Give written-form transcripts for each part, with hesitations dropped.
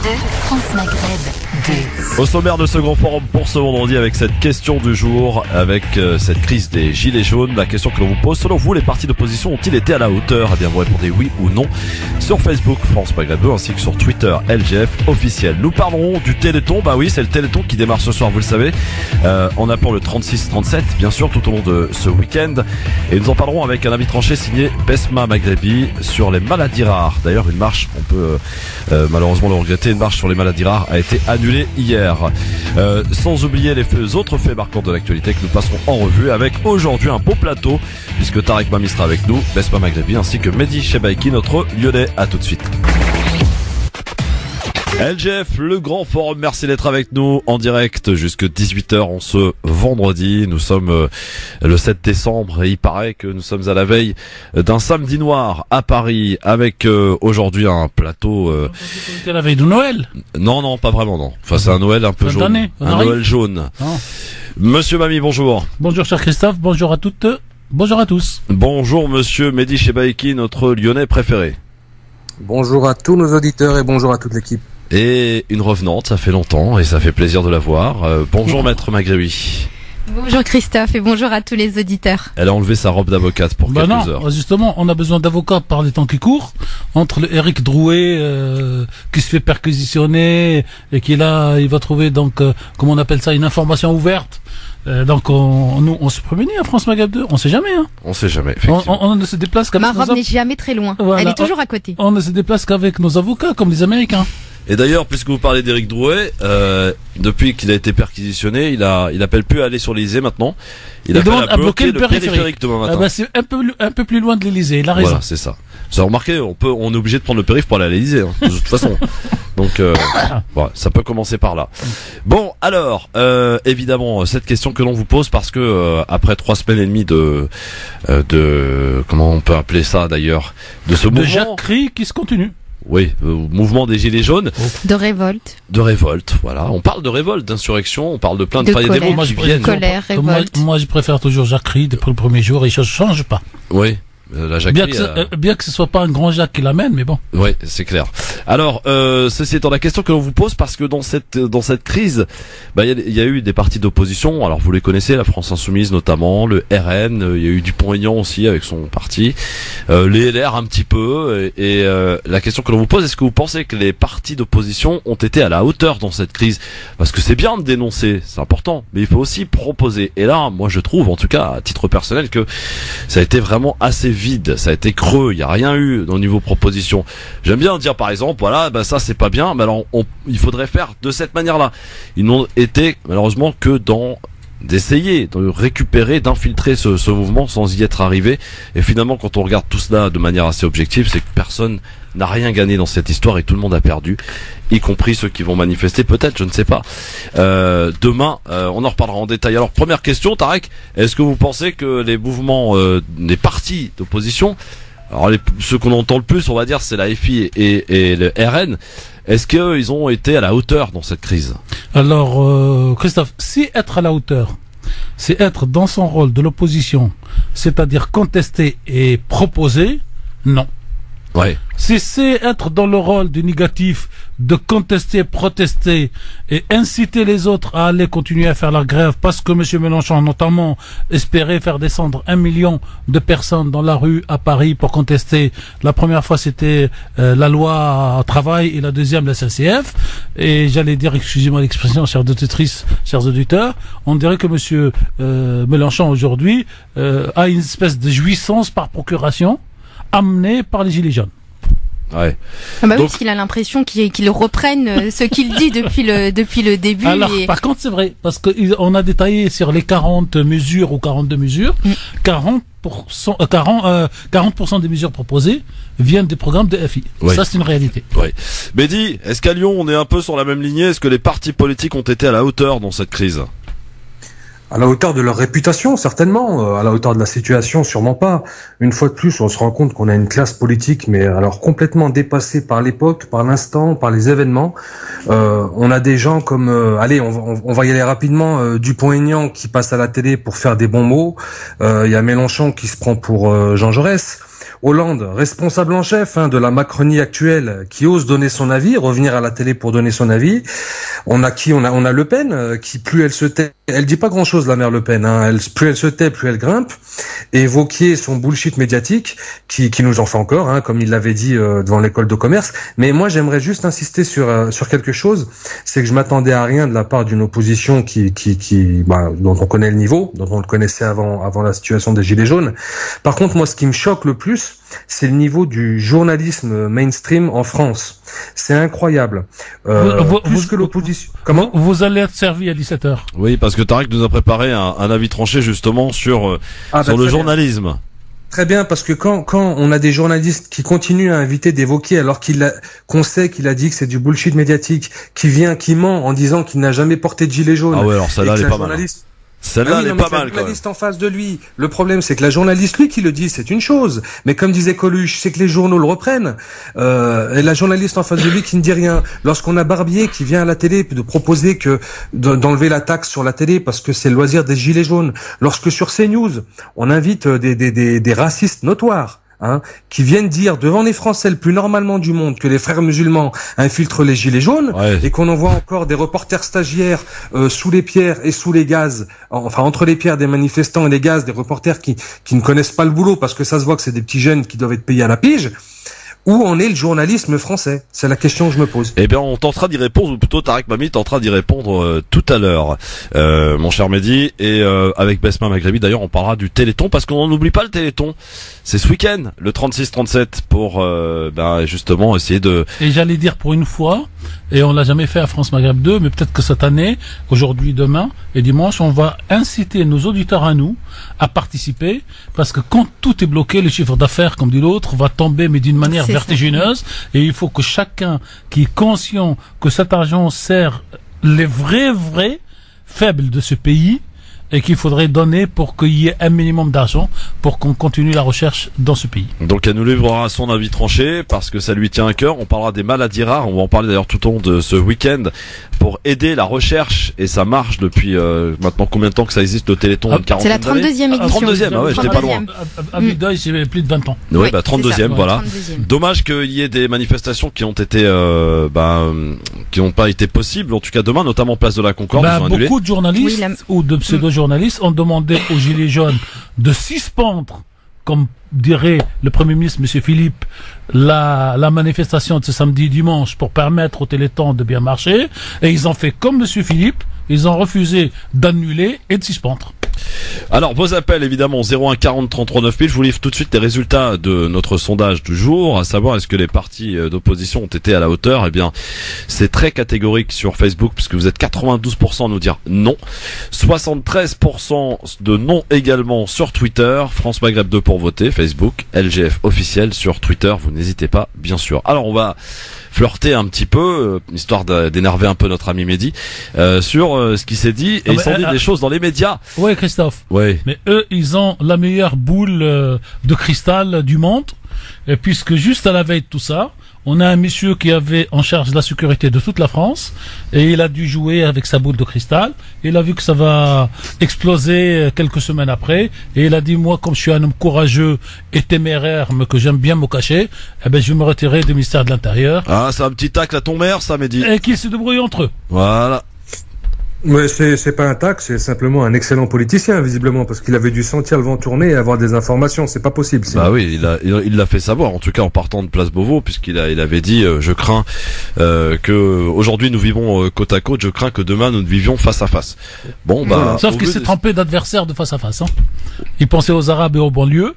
France Maghreb 2. Au sommaire de ce grand forum pour ce vendredi avec cette question du jour, avec cette crise des gilets jaunes, la question que l'on vous pose, selon vous, les partis d'opposition ont-ils été à la hauteur? Eh bien, vous répondez oui ou non sur Facebook France Maghreb 2 ainsi que sur Twitter LGF officiel. Nous parlerons du Téléthon, bah oui, c'est le Téléthon qui démarre ce soir, vous le savez, en appelant le 36-37, bien sûr, tout au long de ce week-end. Et nous en parlerons avec un avis tranché signé Besma Maghrebi sur les maladies rares. D'ailleurs, une marche, on peut malheureusement le regretter, une marche sur les maladies rares a été annulée hier. Sans oublier les autres faits marquants de l'actualité que nous passerons en revue avec aujourd'hui un beau plateau, puisque Tarek Mami sera avec nous, Besma Maghrebi ainsi que Mehdi Chebaiki, notre Lyonnais. À tout de suite. LGF, le grand forum, merci d'être avec nous en direct jusque 18h en ce vendredi. Nous sommes le 7 décembre et il paraît que nous sommes à la veille d'un samedi noir à Paris avec aujourd'hui un plateau... C'est la veille de Noël? Non, pas vraiment, non. Enfin, c'est un Noël un peu jaune. Noël jaune. Non. Monsieur Mami, bonjour. Bonjour cher Christophe, bonjour à toutes, bonjour à tous. Bonjour monsieur Mehdi Chebaiki, notre Lyonnais préféré. Bonjour à tous nos auditeurs et bonjour à toute l'équipe. Et une revenante, ça fait longtemps et ça fait plaisir de la voir. Bonjour maître Maghrebi. Bonjour Christophe et bonjour à tous les auditeurs. Elle a enlevé sa robe d'avocate pour quelques heures. Justement, on a besoin d'avocats par les temps qui courent. Entre le Eric Drouet qui se fait perquisitionner et qui là, il va trouver donc comment on appelle ça, une information ouverte. Donc on se promène à France Maghreb 2, on sait jamais. Hein. On sait jamais. On ne se déplace qu'avec Ma robe n'est jamais très loin. Voilà. Elle est toujours à côté. On ne se déplace qu'avec nos avocats comme les Américains. Et d'ailleurs, puisque vous parlez d'Éric Drouet, depuis qu'il a été perquisitionné, il appelle plus à aller sur l'Élysée maintenant. Il appelle à bloquer le périphérique demain matin. C'est un peu plus loin de l'Élysée, il a raison. Voilà, c'est ça. Vous avez remarqué, on est obligé de prendre le périph' pour aller à l'Élysée, hein, de toute façon. Donc, voilà, ça peut commencer par là. Bon, alors, évidemment, cette question que l'on vous pose parce que après 3 semaines et demie de comment on peut appeler ça d'ailleurs, de ce mouvement, jacquerie qui se continue. Oui, mouvement des gilets jaunes. De révolte. De révolte, voilà. On parle de révolte, d'insurrection, on parle de plein de colère. Des mots qui viennent. Colère, révolte. Moi, je préfère toujours jacquerie depuis le premier jour et ça ne change pas. Oui. La jacquerie, bien que ce soit pas un grand Jacques qui l'amène, mais bon. Oui, c'est clair. Alors, ceci étant la question que l'on vous pose, parce que dans cette crise, il y a eu des partis d'opposition. Alors, vous les connaissez, la France Insoumise notamment, le RN. Il y a eu Dupont-Aignan aussi avec son parti, les LR un petit peu. Et la question que l'on vous pose, est-ce que vous pensez que les partis d'opposition ont été à la hauteur dans cette crise? Parce que c'est bien de dénoncer, c'est important, mais il faut aussi proposer. Et là, moi, je trouve, en tout cas, à titre personnel, que ça a été vraiment assez vide, ça a été creux, il n'y a rien eu au niveau proposition. J'aime bien dire par exemple, voilà, ça c'est pas bien, mais alors il faudrait faire de cette manière-là. Ils n'ont été malheureusement que d'essayer de récupérer, d'infiltrer ce mouvement sans y être arrivé. Et finalement, quand on regarde tout cela de manière assez objective, c'est que personne n'a rien gagné dans cette histoire et tout le monde a perdu, y compris ceux qui vont manifester peut-être, je ne sais pas. Demain, on en reparlera en détail. Alors, première question, Tarek, est-ce que vous pensez que les mouvements, les partis d'opposition, alors ceux qu'on entend le plus, on va dire, c'est la FI et le RN, est-ce qu'ils ont été à la hauteur dans cette crise? Alors, Christophe, si être à la hauteur, c'est être dans son rôle de l'opposition, c'est-à-dire contester et proposer, non. Ouais. Si c'est être dans le rôle du négatif, de contester, protester et inciter les autres à aller continuer à faire la grève parce que M. Mélenchon notamment espérait faire descendre 1 million de personnes dans la rue à Paris pour contester. La première fois c'était la loi travail et la deuxième la SNCF. Et j'allais dire, excusez-moi l'expression, chères auditrices, chers auditeurs, on dirait que M. Mélenchon aujourd'hui a une espèce de jouissance par procuration amenée par les gilets jaunes. Ouais. Ah bah oui, parce qu'il a l'impression qu'ils reprennent ce qu'il dit depuis le début. Alors, par contre, c'est vrai, parce qu'on a détaillé sur les 40 mesures ou 42 mesures, 40% des mesures proposées viennent des programmes de FI. Oui. Ça, c'est une réalité. Oui. Mehdi, est-ce qu'à Lyon, on est un peu sur la même lignée? Est-ce que les partis politiques ont été à la hauteur dans cette crise? À la hauteur de leur réputation, certainement. À la hauteur de la situation, sûrement pas. Une fois de plus, on se rend compte qu'on a une classe politique, mais alors complètement dépassée par l'époque, par l'instant, par les événements. On a des gens comme, on va y aller rapidement, Dupont-Aignan qui passe à la télé pour faire des bons mots. Il y a Mélenchon qui se prend pour Jean Jaurès. Hollande, responsable en chef de la Macronie actuelle, qui ose donner son avis, revenir à la télé pour donner son avis. On a Le Pen, qui plus elle se tait, elle dit pas grand-chose, la mère Le Pen. Plus elle se tait, plus elle grimpe. Et Wauquiez, son bullshit médiatique, qui nous en fait encore, comme il l'avait dit devant l'école de commerce. Mais moi, j'aimerais juste insister sur quelque chose, c'est que je m'attendais à rien de la part d'une opposition dont on connaît le niveau, dont on le connaissait avant la situation des Gilets jaunes. Par contre, moi, ce qui me choque le plus, c'est le niveau du journalisme mainstream en France. C'est incroyable. Plus que l'opposition. Comment ? Vous allez être servi à 17h. Oui, parce que Tarek nous a préparé un avis tranché justement sur le journalisme. Très bien, parce que quand on a des journalistes qui continuent à inviter des Wauquiez alors qu'on sait qu'il a dit que c'est du bullshit médiatique, qui ment en disant qu'il n'a jamais porté de gilet jaune. Ah ouais, alors ça là, elle est pas mal. Celle-là, elle est pas mal, quand même. La journaliste en face de lui. Le problème, c'est que la journaliste, lui, qui le dit, c'est une chose. Mais comme disait Coluche, c'est que les journaux le reprennent. Et la journaliste en face de lui qui ne dit rien. Lorsqu'on a Barbier qui vient à la télé de proposer d'enlever la taxe sur la télé parce que c'est le loisir des gilets jaunes. Lorsque sur CNews, on invite des racistes notoires. Qui viennent dire devant les Français le plus normalement du monde que les frères musulmans infiltrent les gilets jaunes, et qu'on envoie encore des reporters stagiaires sous les pierres et sous les gaz, entre les pierres des manifestants et les gaz, des reporters qui ne connaissent pas le boulot parce que ça se voit que c'est des petits jeunes qui doivent être payés à la pige. Où en est le journalisme français ? C'est la question que je me pose. Eh bien, on tentera d'y répondre, ou plutôt Tarek Mami tentera d'y répondre tout à l'heure, mon cher Mehdi. Et avec Besma Maghrebi, d'ailleurs, on parlera du Téléthon, parce qu'on n'oublie pas le Téléthon. C'est ce week-end, le 36-37, pour justement essayer de... Et j'allais dire pour une fois, et on l'a jamais fait à France Maghreb 2, mais peut-être que cette année, aujourd'hui, demain et dimanche, on va inciter nos auditeurs à nous à participer, parce que quand tout est bloqué, le chiffre d'affaires, comme dit l'autre, va tomber, mais d'une manière vertigineuse, et il faut que chacun qui est conscient que cet argent sert les vrais faibles de ce pays, et qu'il faudrait donner pour qu'il y ait un minimum d'argent pour qu'on continue la recherche dans ce pays. Donc elle nous livrera son avis tranché parce que ça lui tient à cœur. On parlera des maladies rares, on va en parler d'ailleurs tout au long de ce week-end pour aider la recherche, et ça marche depuis maintenant combien de temps que ça existe, le Téléthon? C'est la 32e édition. 32e, j'étais pas loin. À Mideuil, c'est plus de 20 ans. Oui, 32e, voilà. 32e. Dommage qu'il y ait des manifestations qui ont été qui n'ont pas été possibles, en tout cas demain, notamment place de la Concorde. Beaucoup de journalistes ou de pseudo-journalistes ont demandé aux Gilets jaunes de suspendre, comme dirait le Premier ministre, M. Philippe, la manifestation de ce samedi et dimanche pour permettre au Téléthon de bien marcher. Et ils ont fait comme M. Philippe, ils ont refusé d'annuler et de suspendre. Alors, vos appels, évidemment, 01 40 33 9000. Je vous livre tout de suite les résultats de notre sondage du jour, à savoir est-ce que les partis d'opposition ont été à la hauteur. Eh bien, c'est très catégorique sur Facebook, puisque vous êtes 92% à nous dire non. 73% de non également sur Twitter. France Maghreb 2 pour voter, Facebook. LGF officiel sur Twitter. Vous n'hésitez pas, bien sûr. Alors, on va flirter un petit peu, histoire d'énerver un peu notre ami Mehdi, sur ce qui s'est dit, et ils sont dit des choses dans les médias. Oui, Christophe. Oui. Mais eux, ils ont la meilleure boule de cristal du monde, et puisque juste à la veille de tout ça, on a un monsieur qui avait en charge de la sécurité de toute la France, et il a dû jouer avec sa boule de cristal. Il a vu que ça va exploser quelques semaines après, et il a dit, moi, comme je suis un homme courageux et téméraire, mais que j'aime bien me cacher, eh ben, je vais me retirer du ministère de l'Intérieur. Ah, c'est un petit tacle à ton maire, ça, Mehdi. Et qu'ils se débrouillent entre eux. Voilà. Mais c'est pas un tac, c'est simplement un excellent politicien, visiblement, parce qu'il avait dû sentir le vent tourner et avoir des informations. C'est pas possible. Sinon. Bah oui, il l'a fait savoir, en tout cas en partant de Place Beauvau, puisqu'il avait dit, je crains que aujourd'hui nous vivons côte à côte, je crains que demain nous vivions face à face. Bon, bah. Sauf qu'il s'est trompé d'adversaire de face à face. Il pensait aux Arabes et aux banlieues.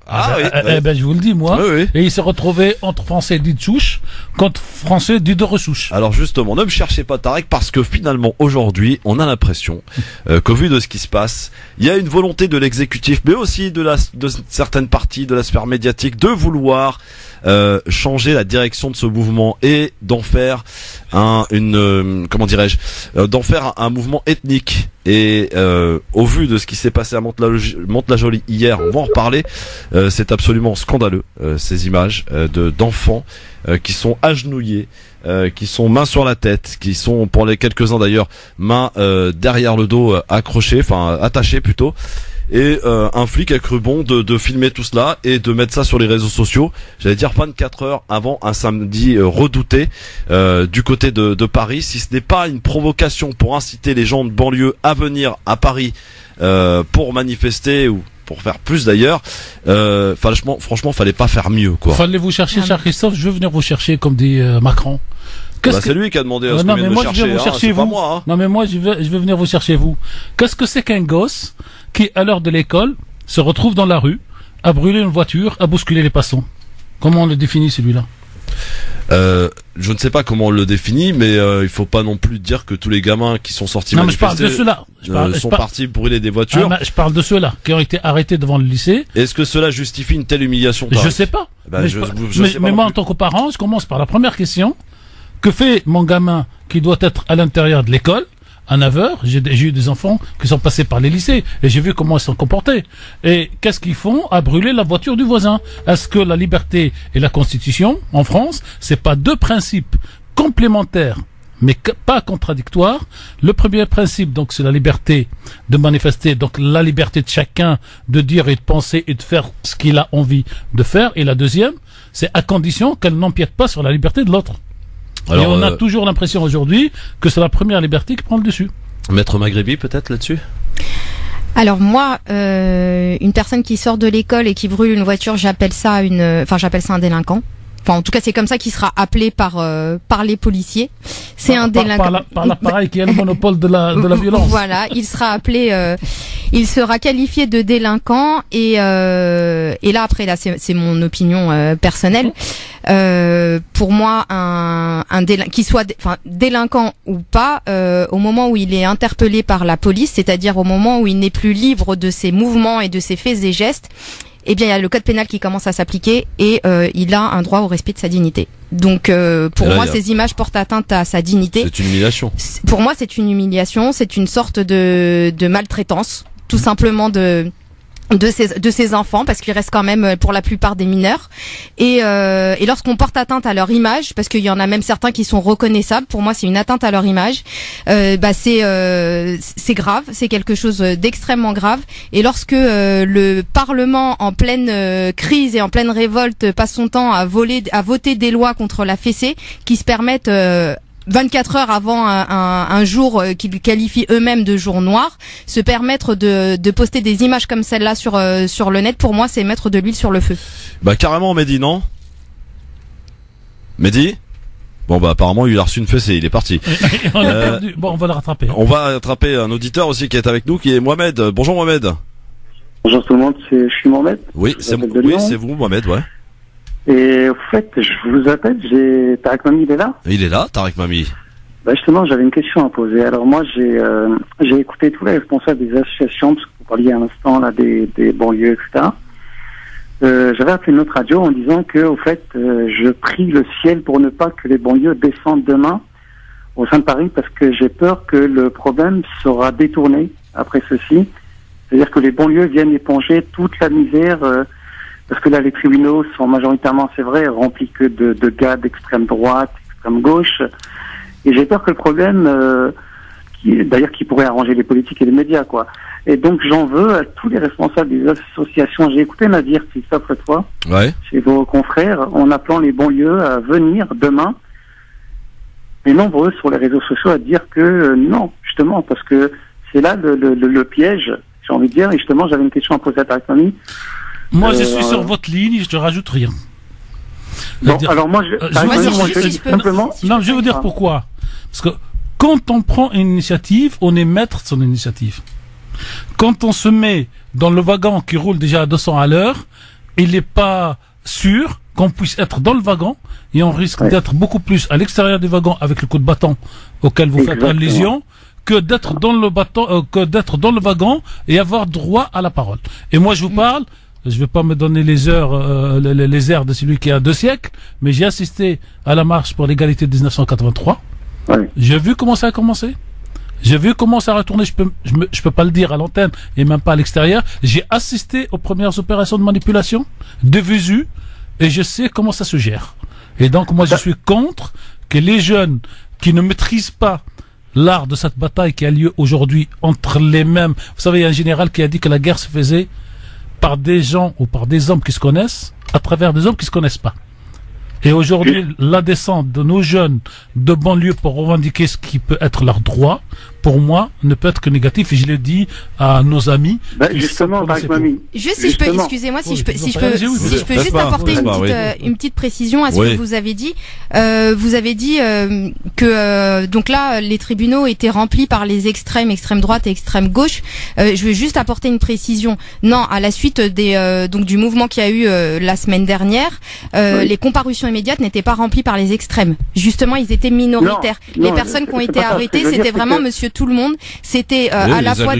Oui. Ben, je vous le dis, moi. Oui. Et il s'est retrouvé entre Français dits de souche contre Français dits de ressouche. Alors justement, ne me cherchez pas Tarek, parce que finalement aujourd'hui, on a l'impression qu'au vu de ce qui se passe, il y a une volonté de l'exécutif, mais aussi de certaines parties de la sphère médiatique, de vouloir changer la direction de ce mouvement et d'en faire un mouvement ethnique. Et au vu de ce qui s'est passé à Mantes-la-Jolie hier, on va en reparler, c'est absolument scandaleux, ces images d'enfants qui sont agenouillés, qui sont mains sur la tête, qui sont, pour les quelques-uns d'ailleurs, mains derrière le dos, attachées plutôt. et un flic a cru bon de filmer tout cela et de mettre ça sur les réseaux sociaux. J'allais dire 24 heures avant un samedi redouté du côté de Paris. Si ce n'est pas une provocation pour inciter les gens de banlieue à venir à Paris pour manifester ou pour faire plus d'ailleurs, franchement, fallait pas faire mieux, quoi. Fallait vous chercher, cher Christophe. Je vais venir vous chercher, comme dit Macron. C'est lui qui a demandé à ce qu'on vienne le chercher, c'est pas moi. Hein. Non, mais moi, je vais venir vous chercher, vous. Qu'est-ce que c'est qu'un gosse qui, à l'heure de l'école, se retrouve dans la rue, à brûler une voiture, à bousculer les passants? Comment on le définit, celui-là? Je ne sais pas comment on le définit, mais il faut pas non plus dire que tous les gamins qui sont sortis manifester sont partis brûler des voitures. Je parle de ceux-là qui ont été arrêtés devant le lycée. Est-ce que cela justifie une telle humiliation? Je sais pas. Mais moi, en tant que parent, je commence par la première question. Que fait mon gamin qui doit être à l'intérieur de l'école à 9h? J'ai eu des enfants qui sont passés par les lycées et j'ai vu comment ils sont comportés. Et qu'est-ce qu'ils font? À brûler la voiture du voisin. Est-ce que la liberté et la Constitution en France, c'est pas deux principes complémentaires mais pas contradictoires? Le premier principe, donc, c'est la liberté de manifester, donc la liberté de chacun de dire et de penser et de faire ce qu'il a envie de faire. Et la deuxième, c'est à condition qu'elle n'empiète pas sur la liberté de l'autre. Alors, et on a toujours l'impression aujourd'hui que c'est la première liberté qui prend le dessus. Maître Maghrebi, peut-être là-dessus? Alors moi, une personne qui sort de l'école et qui brûle une voiture, j'appelle ça un délinquant. Enfin, en tout cas, c'est comme ça qu'il sera appelé par les policiers. C'est un délinquant. Par l'appareil qui a le monopole de la violence. Voilà, il sera appelé, il sera qualifié de délinquant et là après c'est mon opinion personnelle. Pour moi, qu'il soit délinquant ou pas, au moment où il est interpellé par la police, c'est-à-dire au moment où il n'est plus libre de ses mouvements et de ses faits et gestes, eh bien, il y a le code pénal qui commence à s'appliquer et il a un droit au respect de sa dignité. Donc, pour moi, ces images portent atteinte à sa dignité. C'est une humiliation. Pour moi, c'est une humiliation, c'est une sorte de maltraitance, tout simplement de ces enfants, parce qu'ils restent quand même pour la plupart des mineurs. Et lorsqu'on porte atteinte à leur image, parce qu'il y en a même certains qui sont reconnaissables, pour moi c'est une atteinte à leur image. C'est grave, c'est quelque chose d'extrêmement grave. Et lorsque le Parlement en pleine crise et en pleine révolte passe son temps à voter des lois contre la fessée qui se permettent 24 heures avant un jour qu'ils qualifient eux-mêmes de jour noir, se permettre de poster des images comme celle-là sur le net, pour moi, c'est mettre de l'huile sur le feu. Bah carrément, Mehdi, non? Mehdi? Bon bah apparemment il a reçu une fessée, il est parti. On a perdu. Bon, on va le rattraper. On va rattraper un auditeur aussi qui est avec nous, qui est Mohamed. Bonjour Mohamed. Bonjour tout le monde, je suis Mohamed. Oui, c'est vous Mohamed, ouais. Et au fait, je vous appelle, Tarek Mami, il est là? Il est là, Tarek Mami. Bah justement, j'avais une question à poser. Alors moi, j'ai écouté tous les responsables des associations, parce que vous parliez à l'instant là des banlieues, etc. J'avais appelé notre radio en disant que, au fait, je prie le ciel pour ne pas que les banlieues descendent demain au sein de Paris, parce que j'ai peur que le problème sera détourné après ceci. C'est-à-dire que les banlieues viennent éponger toute la misère, parce que là, les tribunaux sont majoritairement, c'est vrai, remplis que de gars d'extrême droite, extrême gauche. Et j'ai peur que le problème, qui pourrait arranger les politiques et les médias, quoi. Et donc, j'en veux à tous les responsables des associations. J'ai écouté Nadir, Christophe, le fois, chez vos confrères, en appelant les banlieues à venir demain, et nombreux sur les réseaux sociaux à dire que non, justement, parce que c'est là le piège, j'ai envie de dire. Et justement, j'avais une question à poser à Tarek Mami. Moi, je suis sur votre ligne, je te rajoute rien. Bon, alors moi, simplement. Non, je vais vous dire pourquoi. Parce que quand on prend une initiative, on est maître de son initiative. Quand on se met dans le wagon qui roule déjà à 200 à l'heure, il n'est pas sûr qu'on puisse être dans le wagon et on risque d'être beaucoup plus à l'extérieur du wagon avec le coup de bâton auquel vous faites allusion que d'être dans le wagon et avoir droit à la parole. Et moi, je vous parle. Je vais pas me donner les heures, les airs de celui qui a 2 siècles, mais j'ai assisté à la marche pour l'égalité de 1983. J'ai vu comment ça a commencé. J'ai vu comment ça a retourné. Je peux pas le dire à l'antenne et même pas à l'extérieur. J'ai assisté aux premières opérations de manipulation, de visu, et je sais comment ça se gère. Et donc moi je suis contre que les jeunes qui ne maîtrisent pas l'art de cette bataille qui a lieu aujourd'hui entre les mêmes. Vous savez, il y a un général qui a dit que la guerre se faisait par des gens ou par des hommes qui se connaissent à travers des hommes qui se connaissent pas. Et aujourd'hui, la descente de nos jeunes de banlieue pour revendiquer ce qui peut être leur droit, pour moi, ne peut être que négatif. Et je l'ai dit à nos amis. Justement, par exemple, juste si je peux, excusez-moi, si je peux juste apporter une petite précision à ce que vous avez dit. Vous avez dit que donc là, les tribunaux étaient remplis par les extrême droite et extrême gauche. Je veux juste apporter une précision. Non, à la suite des donc du mouvement qu'il y a eu la semaine dernière, les comparutions immédiates n'étaient pas remplies par les extrêmes. Justement, ils étaient minoritaires. Les personnes qui ont été arrêtées, c'était vraiment Monsieur Tout le Monde. C'était à la fois.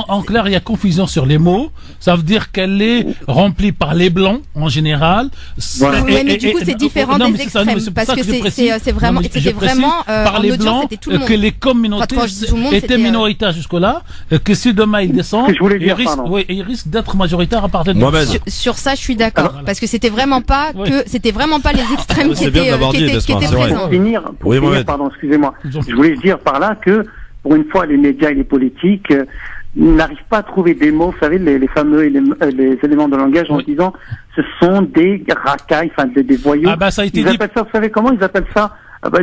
En clair, il y a confusion sur les mots. Ça veut dire qu'elle est remplie par les blancs en général. Voilà. Mais du coup, c'est différent des extrêmes parce que c'est vraiment, c'était vraiment par les blancs que les communautés étaient minoritaires jusque-là. Que si demain ils descendent, ils risquent d'être majoritaires à partir de. Sur ça, je suis d'accord parce que c'était vraiment pas les extrêmes qui étaient présents. Pour finir, pardon, excusez-moi. Je voulais dire par là que, pour une fois, les médias et les politiques n'arrivent pas à trouver des mots, vous savez, les fameux les éléments de langage en disant ce sont des racailles, enfin des voyous. Ça a été ils appellent ça, vous savez comment ils appellent ça?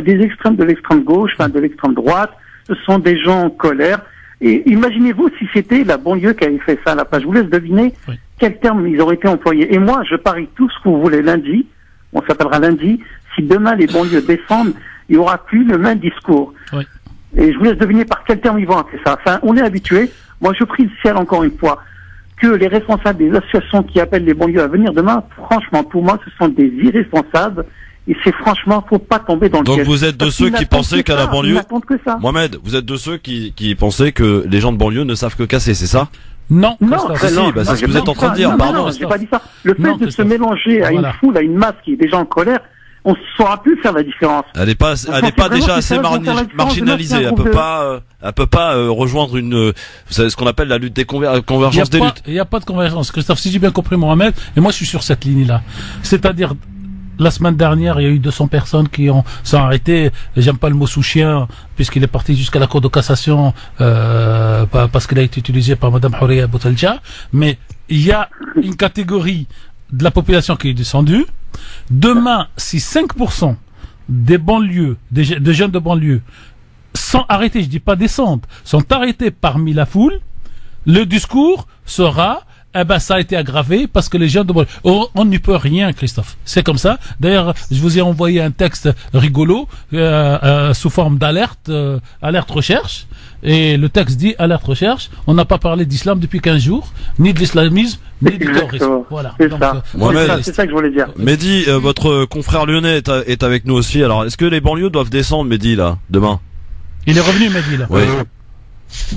Des extrêmes de l'extrême gauche, enfin de l'extrême droite. Ce sont des gens en colère. Et imaginez-vous si c'était la banlieue qui avait fait ça à la page. Je vous laisse deviner quel terme ils auraient été employés. Et moi, je parie tout ce que vous voulez lundi. On s'appellera lundi. Si demain les banlieues descendent, il n'y aura plus le même discours. Et je vous laisse deviner par quel terme ils vont appeler ça. Enfin, on est habitué. Moi, je prie le ciel encore une fois que les responsables des associations qui appellent les banlieues à venir demain, franchement, pour moi, ce sont des irresponsables. Et c'est franchement, faut pas tomber dans le piège. Donc vous êtes de ceux qui pensaient qu'à la banlieue, Mohamed, vous êtes de ceux qui pensaient que les gens de banlieue ne savent que casser, c'est ça? Non, c'est ce que vous êtes en train de dire, pardon. Non, j'ai pas dit ça. Le fait de se mélanger à une foule, à une masse qui est déjà en colère, on ne saura plus faire la différence. Elle n'est pas déjà assez marginalisée. Elle peut pas rejoindre vous savez ce qu'on appelle la lutte des convergences des luttes. Il n'y a pas de convergence. Christophe, si j'ai bien compris Mohamed, et moi je suis sur cette ligne-là. C'est-à-dire, la semaine dernière, il y a eu 200 personnes qui sont arrêtées. J'aime pas le mot sous-chien, puisqu'il est parti jusqu'à la Cour de cassation, parce qu'il a été utilisé par Madame Houria Boutelja. Mais il y a une catégorie de la population qui est descendue. Demain, si 5% des banlieues, des jeunes de banlieue, sont arrêtés, je dis pas descendre, sont arrêtés parmi la foule, le discours sera ça a été aggravé parce que les jeunes de banlieue, on n'y peut rien, Christophe. C'est comme ça. D'ailleurs, je vous ai envoyé un texte rigolo sous forme d'alerte, alerte recherche. Et le texte dit alerte recherche. On n'a pas parlé d'islam depuis 15 jours, ni de l'islamisme, ni du terrorisme. Voilà. C'est ça que je voulais dire. Mehdi, votre confrère lyonnais est avec nous aussi. Alors, est-ce que les banlieues doivent descendre, Mehdi, là, demain? Il est revenu, Mehdi, là. Oui.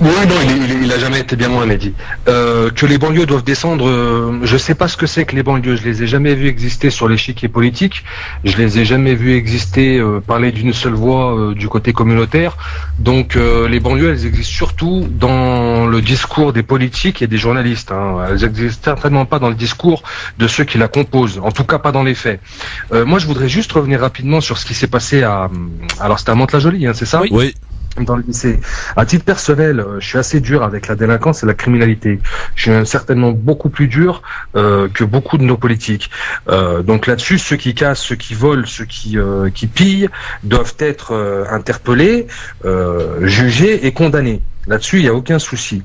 Oui, non, il a jamais été bien loin, Mehdi. Que les banlieues doivent descendre, je sais pas ce que c'est que les banlieues. Je les ai jamais vues exister sur l'échiquier politique. Je les ai jamais vues exister parler d'une seule voix du côté communautaire. Donc les banlieues, elles existent surtout dans le discours des politiques et des journalistes. Elles existent certainement pas dans le discours de ceux qui la composent. En tout cas, pas dans les faits. Moi, je voudrais juste revenir rapidement sur ce qui s'est passé alors c'était à Mantes-la-Jolie, c'est ça? Oui. Dans le lycée. À titre personnel, je suis assez dur avec la délinquance et la criminalité. Je suis certainement beaucoup plus dur que beaucoup de nos politiques. Donc là-dessus, ceux qui cassent, ceux qui volent, ceux qui pillent doivent être interpellés, jugés et condamnés. Là-dessus, il n'y a aucun souci.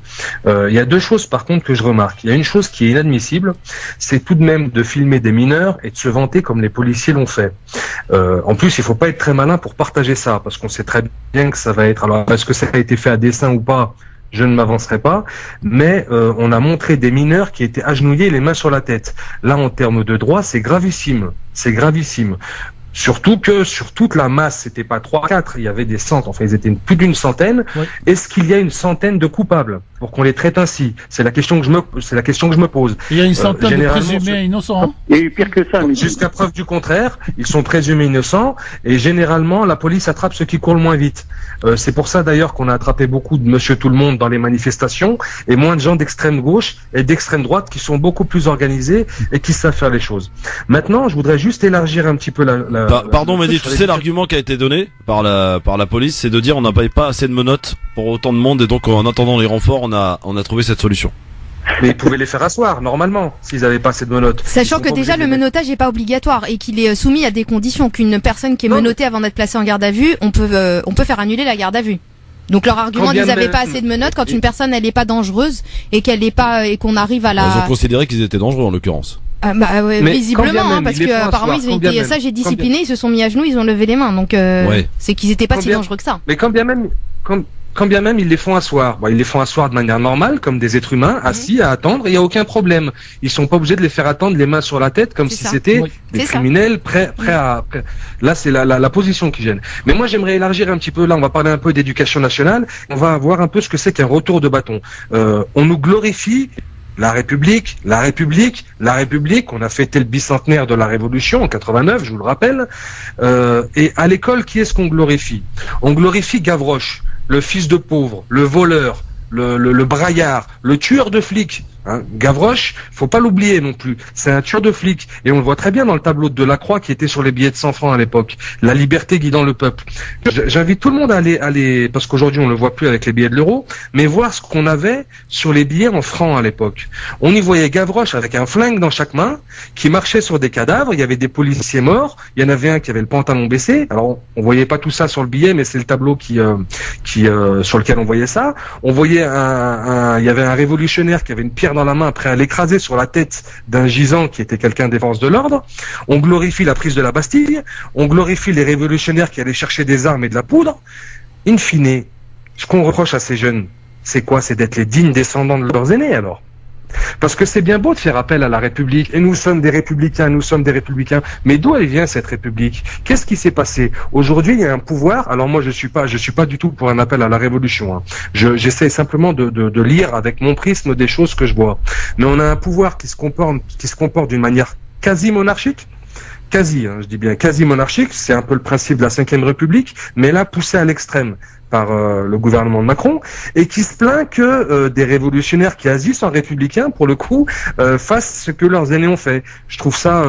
Il y a deux choses, par contre, que je remarque. Il y a une chose qui est inadmissible, c'est tout de même de filmer des mineurs et de se vanter comme les policiers l'ont fait. En plus, il faut pas être très malin pour partager ça, parce qu'on sait très bien que ça va être... Alors, est-ce que ça a été fait à dessein ou pas? Je ne m'avancerai pas, mais on a montré des mineurs qui étaient agenouillés, les mains sur la tête. Là, en termes de droit, c'est gravissime. C'est gravissime. Surtout que sur toute la masse, c'était pas 3-4, il y avait des centaines, enfin ils étaient plus d'une centaine. Oui. Est-ce qu'il y a une centaine de coupables pour qu'on les traite ainsi? C'est la question que je me pose. Il y a une centaine de présumés innocents. Il y a eu pire que ça. Jusqu'à preuve du contraire, ils sont présumés innocents et généralement la police attrape ceux qui courent le moins vite. C'est pour ça d'ailleurs qu'on a attrapé beaucoup de Monsieur Tout le Monde dans les manifestations et moins de gens d'extrême gauche et d'extrême droite qui sont beaucoup plus organisés et qui savent faire les choses. Maintenant, je voudrais juste élargir un petit peu Pardon, Mehdi, tu sais l'argument qui a été donné par la police, c'est de dire on n'a pas assez de menottes pour autant de monde et donc en attendant les renforts, on a trouvé cette solution. Mais ils pouvaient les faire asseoir, normalement, s'ils n'avaient pas assez de menottes. Sachant que déjà le menottage n'est pas obligatoire et qu'il est soumis à des conditions, qu'une personne qui est menottée avant d'être placée en garde à vue, on peut faire annuler la garde à vue. Donc leur argument, ils n'avaient pas assez de menottes quand une personne elle n'est pas dangereuse et qu'on arrive à la. Ils ont considéré qu'ils étaient dangereux en l'occurrence. Visiblement, parce que apparemment ils ont été sages et disciplinés, ils se sont mis à genoux, ils ont levé les mains, donc c'est qu'ils n'étaient pas si dangereux que ça. Mais quand bien même ils les font asseoir. Ils les font asseoir de manière normale, comme des êtres humains, assis à attendre, il n'y a aucun problème. Ils sont pas obligés de les faire attendre les mains sur la tête, comme si c'était des criminels prêts à. Là, c'est la position qui gêne. Mais moi, j'aimerais élargir un petit peu. Là, on va parler un peu d'éducation nationale. On va voir un peu ce que c'est qu'un retour de bâton. On nous glorifie. La République, on a fêté le bicentenaire de la Révolution en 89, je vous le rappelle. Et à l'école, qui est-ce qu'on glorifie? On glorifie Gavroche, le fils de pauvre, le voleur, le braillard, le tueur de flics. Gavroche, faut pas l'oublier non plus. C'est un tueur de flics. Et on le voit très bien dans le tableau de Delacroix qui était sur les billets de 100 francs à l'époque. La liberté guidant le peuple. J'invite tout le monde à aller, parce qu'aujourd'hui on le voit plus avec les billets de l'euro, mais voir ce qu'on avait sur les billets en francs à l'époque. On y voyait Gavroche avec un flingue dans chaque main, qui marchait sur des cadavres. Il y avait des policiers morts. Il y en avait un qui avait le pantalon baissé. Alors on voyait pas tout ça sur le billet, mais c'est le tableau sur lequel on voyait ça. On voyait il y avait un révolutionnaire qui avait une pierre dans la main après à l'écraser sur la tête d'un gisant qui était quelqu'un des forces de l'ordre. On glorifie la prise de la Bastille, on glorifie les révolutionnaires qui allaient chercher des armes et de la poudre. In fine, ce qu'on reproche à ces jeunes, c'est quoi? C'est d'être les dignes descendants de leurs aînés alors. Parce que c'est bien beau de faire appel à la République, et nous sommes des républicains, mais d'où elle vient cette République? Qu'est-ce qui s'est passé? Aujourd'hui, il y a un pouvoir, alors moi je suis pas du tout pour un appel à la révolution, j'essaie simplement de lire avec mon prisme des choses que je vois. Mais on a un pouvoir qui se comporte d'une manière quasi monarchique, je dis bien quasi monarchique, c'est un peu le principe de la Ve République, mais là poussé à l'extrême par le gouvernement de Macron, et qui se plaint que des révolutionnaires qui agissent en républicains, pour le coup, fassent ce que leurs aînés ont fait. Je trouve ça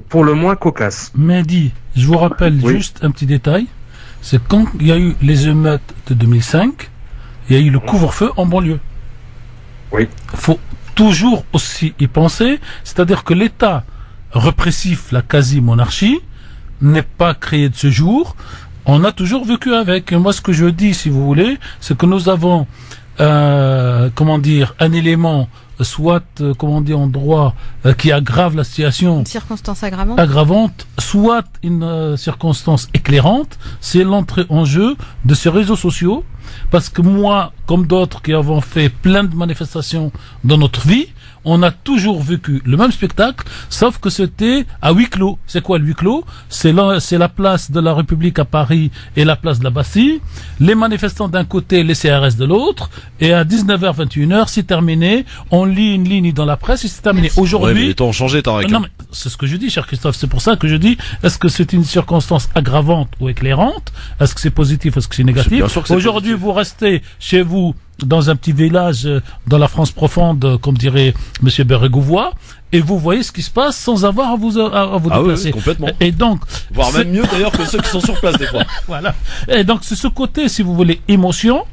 pour le moins cocasse. Mehdi, je vous rappelle juste un petit détail, c'est quand il y a eu les émeutes de 2005, il y a eu le couvre-feu en banlieue. Oui. Faut toujours aussi y penser, c'est-à-dire que l'État répressif, la quasi-monarchie, n'est pas créé de ce jour. On a toujours vécu avec. Et moi, ce que je dis, si vous voulez, c'est que nous avons, un élément, soit, en droit, qui aggrave la situation. Une circonstance aggravante. Aggravante, soit une circonstance éclairante. C'est l'entrée en jeu de ces réseaux sociaux. Parce que moi, comme d'autres qui avons fait plein de manifestations dans notre vie, on a toujours vécu le même spectacle, sauf que c'était à huis clos. C'est quoi le huis clos? C'est la place de la République à Paris et la place de la Bastille. Les manifestants d'un côté, les CRS de l'autre. Et à 19h, 21h, c'est terminé. On lit une ligne dans la presse et c'est terminé. Aujourd'hui. Ouais, mais les temps ont changé, Tarek. Non, mais c'est ce que je dis, cher Christophe. C'est pour ça que je dis, est-ce que c'est une circonstance aggravante ou éclairante? Est-ce que c'est positif? Est-ce que c'est négatif? Aujourd'hui, vous restez chez vous, dans un petit village dans la France profonde, comme dirait Monsieur Bérégovoy, et vous voyez ce qui se passe sans avoir à vous déplacer. Oui, complètement. Et donc, voire même mieux d'ailleurs que ceux qui sont sur place des fois. Voilà. Et donc c'est ce côté, si vous voulez, émotion,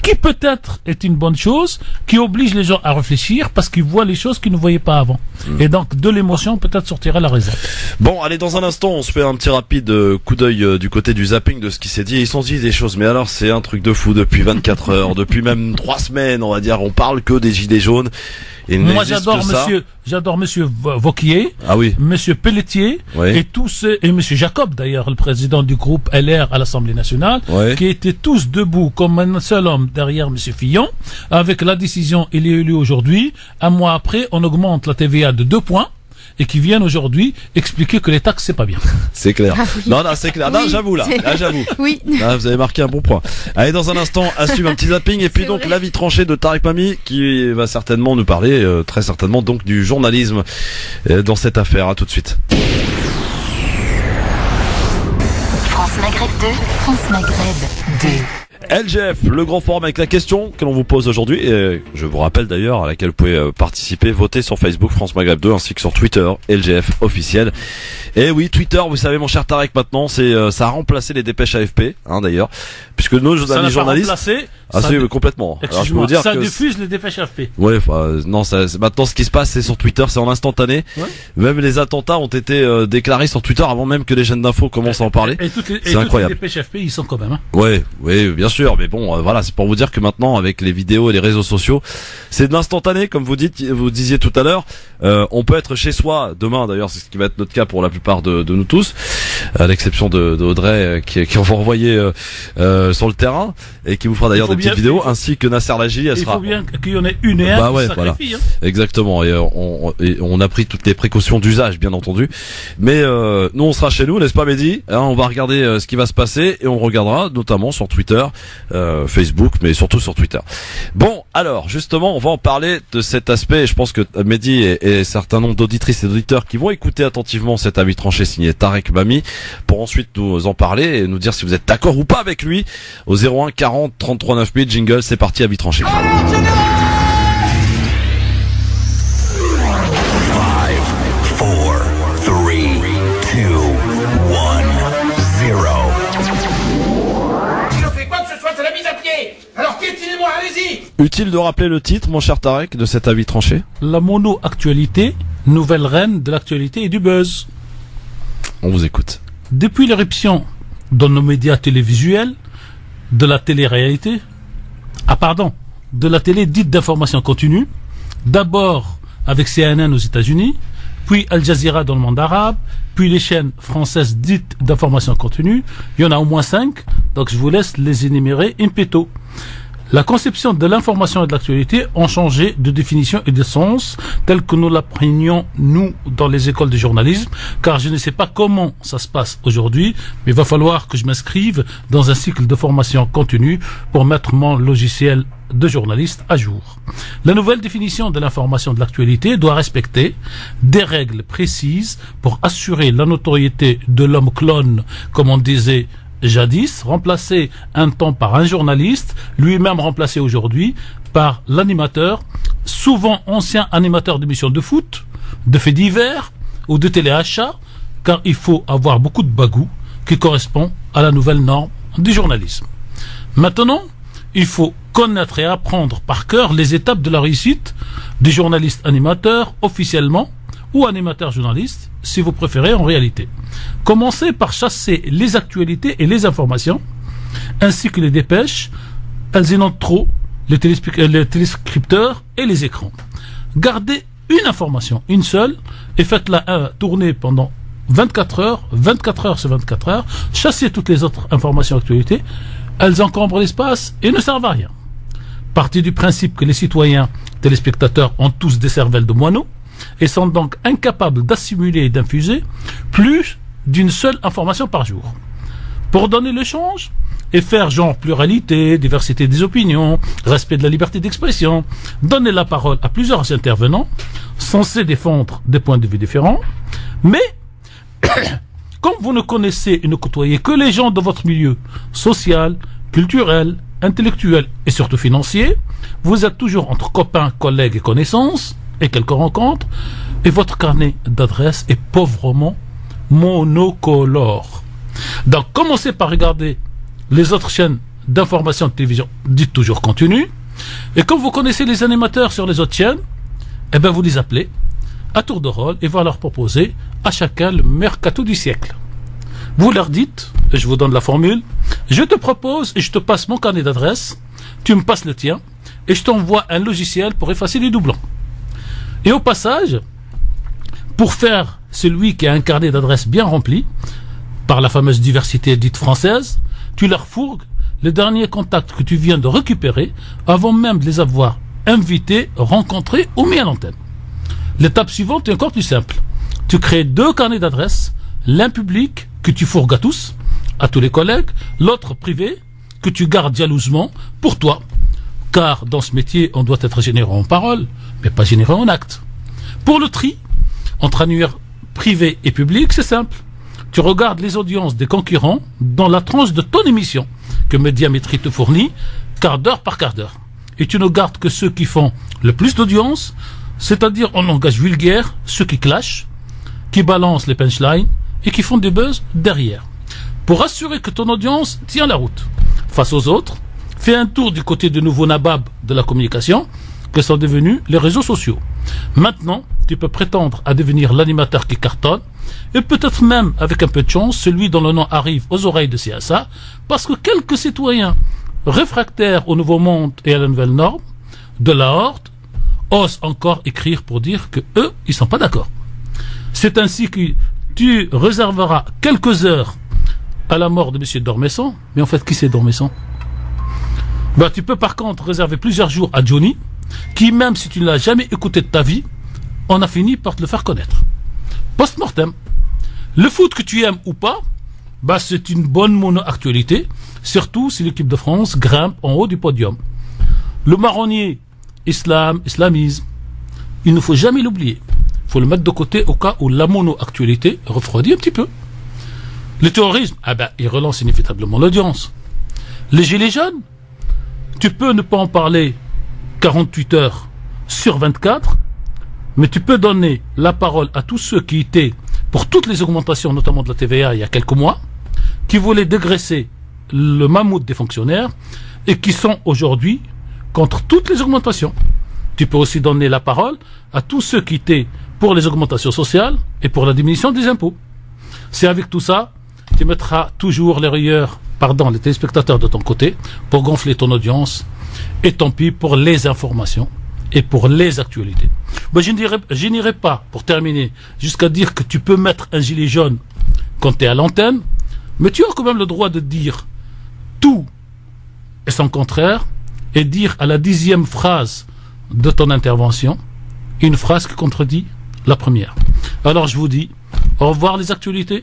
qui peut-être est une bonne chose, qui oblige les gens à réfléchir parce qu'ils voient les choses qu'ils ne voyaient pas avant. Et donc de l'émotion peut-être sortira la raison. Bon, allez, dans un instant, on se fait un petit rapide coup d'œil du côté du zapping de ce qui s'est dit. Ils sont dit des choses, mais alors c'est un truc de fou depuis 24 heures, depuis même 3 semaines, on va dire. On parle que des gilets jaunes. Et moi j'adore monsieur Wauquiez, monsieur Pelletier, et tous et monsieur Jacob d'ailleurs, le président du groupe LR à l'Assemblée nationale, qui étaient tous debout comme un seul homme derrière monsieur Fillon. Avec la décision, il est élu aujourd'hui. Un mois après, on augmente la TVA de 2 points. Et qui viennent aujourd'hui expliquer que les taxes c'est pas bien. C'est clair. Ah, oui. Non, c'est clair. Oui, non, j'avoue là. J'avoue. Oui. Là, vous avez marqué un bon point. Allez, dans un instant, à suivre un petit zapping et puis donc vrai. l'avis tranché de Tarek Mami qui va certainement nous parler, très certainement donc du journalisme dans cette affaire. À tout de suite. France Maghreb 2, France Maghreb 2. LGF, le grand forum avec la question que l'on vous pose aujourd'hui, et je vous rappelle d'ailleurs à laquelle vous pouvez participer, voter sur Facebook France Maghreb 2 ainsi que sur Twitter LGF officiel. Et oui, Twitter, vous savez, mon cher Tarek, maintenant, ça a remplacé les dépêches AFP, hein, d'ailleurs, puisque nos amis journalistes. Ah, c'est complètement. Alors, je peux vous dire ça diffuse les dépêches AFP. Ouais, non, maintenant, ce qui se passe, c'est sur Twitter, c'est en instantané. Ouais. Même les attentats ont été déclarés sur Twitter avant même que les chaînes d'infos commencent à en parler. C'est incroyable. Les dépêches AFP, ils sont quand même. Hein. Ouais, bien sûr, mais bon, voilà, c'est pour vous dire que maintenant, avec les vidéos et les réseaux sociaux, c'est de l'instantané, comme vous disiez tout à l'heure. On peut être chez soi demain, d'ailleurs, c'est ce qui va être notre cas pour la plupart de nous tous, à l'exception de Audrey qui va envoyer sur le terrain et qui vous fera d'ailleurs des petites vidéos, ainsi que Nasser Lajili. Il faut bien qu'il y en ait une et un qui sacrifie. Voilà. Hein. Exactement. Et on a pris toutes les précautions d'usage, bien entendu. Mais nous, on sera chez nous, n'est-ce pas, Mehdi? On va regarder ce qui va se passer et on regardera notamment sur Twitter, Facebook, mais surtout sur Twitter. Bon, alors justement, on va en parler de cet aspect. Et je pense que Mehdi et un certain nombre d'auditrices et d'auditeurs qui vont écouter attentivement cet avis tranché signé Tarek Bami pour ensuite nous en parler et nous dire si vous êtes d'accord ou pas avec lui au 01 40 33 9000. Jingle, c'est parti, avis tranché. 5, 4, 3, 2, 1, 0. Si l'on fait quoi que ce soit, c'est la mise à pied. Alors piétinez-moi, allez-y. Utile de rappeler le titre, mon cher Tarek, de cet avis tranché. La mono-actualité, nouvelle reine de l'actualité et du buzz. On vous écoute. Depuis l'éruption dans nos médias télévisuels, de la télé-réalité, de la télé dite d'information continue, d'abord avec CNN aux États-Unis, puis Al Jazeera dans le monde arabe, puis les chaînes françaises dites d'information continue. Il y en a au moins 5, donc je vous laisse les énumérer in petto. La conception de l'information et de l'actualité ont changé de définition et de sens tel que nous l'apprenions, nous, dans les écoles de journalisme, car je ne sais pas comment ça se passe aujourd'hui, mais il va falloir que je m'inscrive dans un cycle de formation continue pour mettre mon logiciel de journaliste à jour. La nouvelle définition de l'information de l'actualité doit respecter des règles précises pour assurer la notoriété de l'homme clone, comme on disait jadis, remplacé un temps par un journaliste, lui-même remplacé aujourd'hui par l'animateur, souvent ancien animateur d'émissions de foot, de faits divers ou de téléachat, car il faut avoir beaucoup de bagou qui correspond à la nouvelle norme du journalisme. Maintenant, il faut connaître et apprendre par cœur les étapes de la réussite du journaliste animateur officiellement ou animateur journaliste, si vous préférez en réalité. Commencez par chasser les actualités et les informations, ainsi que les dépêches. Elles inondent trop les téléscripteurs et les écrans. Gardez une information, une seule, et faites-la tourner pendant 24 heures, 24 heures sur 24 heures. Chassez toutes les autres informations et actualités. Elles encombrent l'espace et ne servent à rien. Partez du principe que les citoyens téléspectateurs ont tous des cervelles de moineaux et sont donc incapables d'assimiler et d'infuser plus d'une seule information par jour. Pour donner le change et faire genre pluralité, diversité des opinions, respect de la liberté d'expression, donner la parole à plusieurs intervenants censés défendre des points de vue différents, mais comme vous ne connaissez et ne côtoyez que les gens de votre milieu social, culturel, intellectuel et surtout financier, vous êtes toujours entre copains, collègues et connaissances, et quelques rencontres, et votre carnet d'adresses est pauvrement monocolore. Donc, commencez par regarder les autres chaînes d'information de télévision dites toujours continues, et comme vous connaissez les animateurs sur les autres chaînes, eh bien, vous les appelez à tour de rôle et vous leur proposer à chacun le mercato du siècle. Vous leur dites, et je vous donne la formule, je te propose et je te passe mon carnet d'adresses, tu me passes le tien, et je t'envoie un logiciel pour effacer les doublons. Et au passage, pour faire celui qui a un carnet d'adresses bien rempli, par la fameuse diversité dite française, tu leur fourgues les derniers contacts que tu viens de récupérer avant même de les avoir invités, rencontrés ou mis à l'antenne. L'étape suivante est encore plus simple. Tu crées 2 carnets d'adresses, l'un public que tu fourgues à tous les collègues, l'autre privé que tu gardes jalousement pour toi. Car dans ce métier, on doit être généreux en parole, mais pas généreux en actes. Pour le tri, entre annuaire privé et public, c'est simple. Tu regardes les audiences des concurrents dans la tranche de ton émission que Médiamétrie te fournit, quart d'heure par quart d'heure. Et tu ne gardes que ceux qui font le plus d'audience, c'est-à-dire en langage vulgaire, ceux qui clashent, qui balancent les punchlines, et qui font du buzz derrière. Pour assurer que ton audience tient la route face aux autres, fais un tour du côté du nouveau nabab de la communication que sont devenus les réseaux sociaux. Maintenant, tu peux prétendre à devenir l'animateur qui cartonne et peut-être même, avec un peu de chance, celui dont le nom arrive aux oreilles de CSA parce que quelques citoyens réfractaires au nouveau monde et à la nouvelle norme de la horde osent encore écrire pour dire que eux, ils sont pas d'accord. C'est ainsi que tu réserveras quelques heures à la mort de M. Dormesson. Mais en fait, qui c'est Dormesson? Tu peux par contre réserver plusieurs jours à Johnny, qui même si tu ne l'as jamais écouté de ta vie, on a fini par te le faire connaître. Post-mortem. Le foot que tu aimes ou pas, c'est une bonne mono-actualité, surtout si l'équipe de France grimpe en haut du podium. Le marronnier, islamisme, il ne faut jamais l'oublier. Il faut le mettre de côté au cas où la mono-actualité refroidit un petit peu. Le terrorisme, il relance inévitablement l'audience. Les gilets jaunes, tu peux ne pas en parler 48 heures sur 24, mais tu peux donner la parole à tous ceux qui étaient pour toutes les augmentations, notamment de la TVA il y a quelques mois, qui voulaient dégraisser le mammouth des fonctionnaires et qui sont aujourd'hui contre toutes les augmentations. Tu peux aussi donner la parole à tous ceux qui étaient pour les augmentations sociales et pour la diminution des impôts. C'est avec tout ça, tu mettras toujours les téléspectateurs de ton côté pour gonfler ton audience, et tant pis pour les informations et pour les actualités. Je n'irai pas, pour terminer, jusqu'à dire que tu peux mettre un gilet jaune quand tu es à l'antenne, mais tu as quand même le droit de dire tout et son contraire, et dire à la 10e phrase de ton intervention une phrase qui contredit la première. Alors je vous dis au revoir les actualités,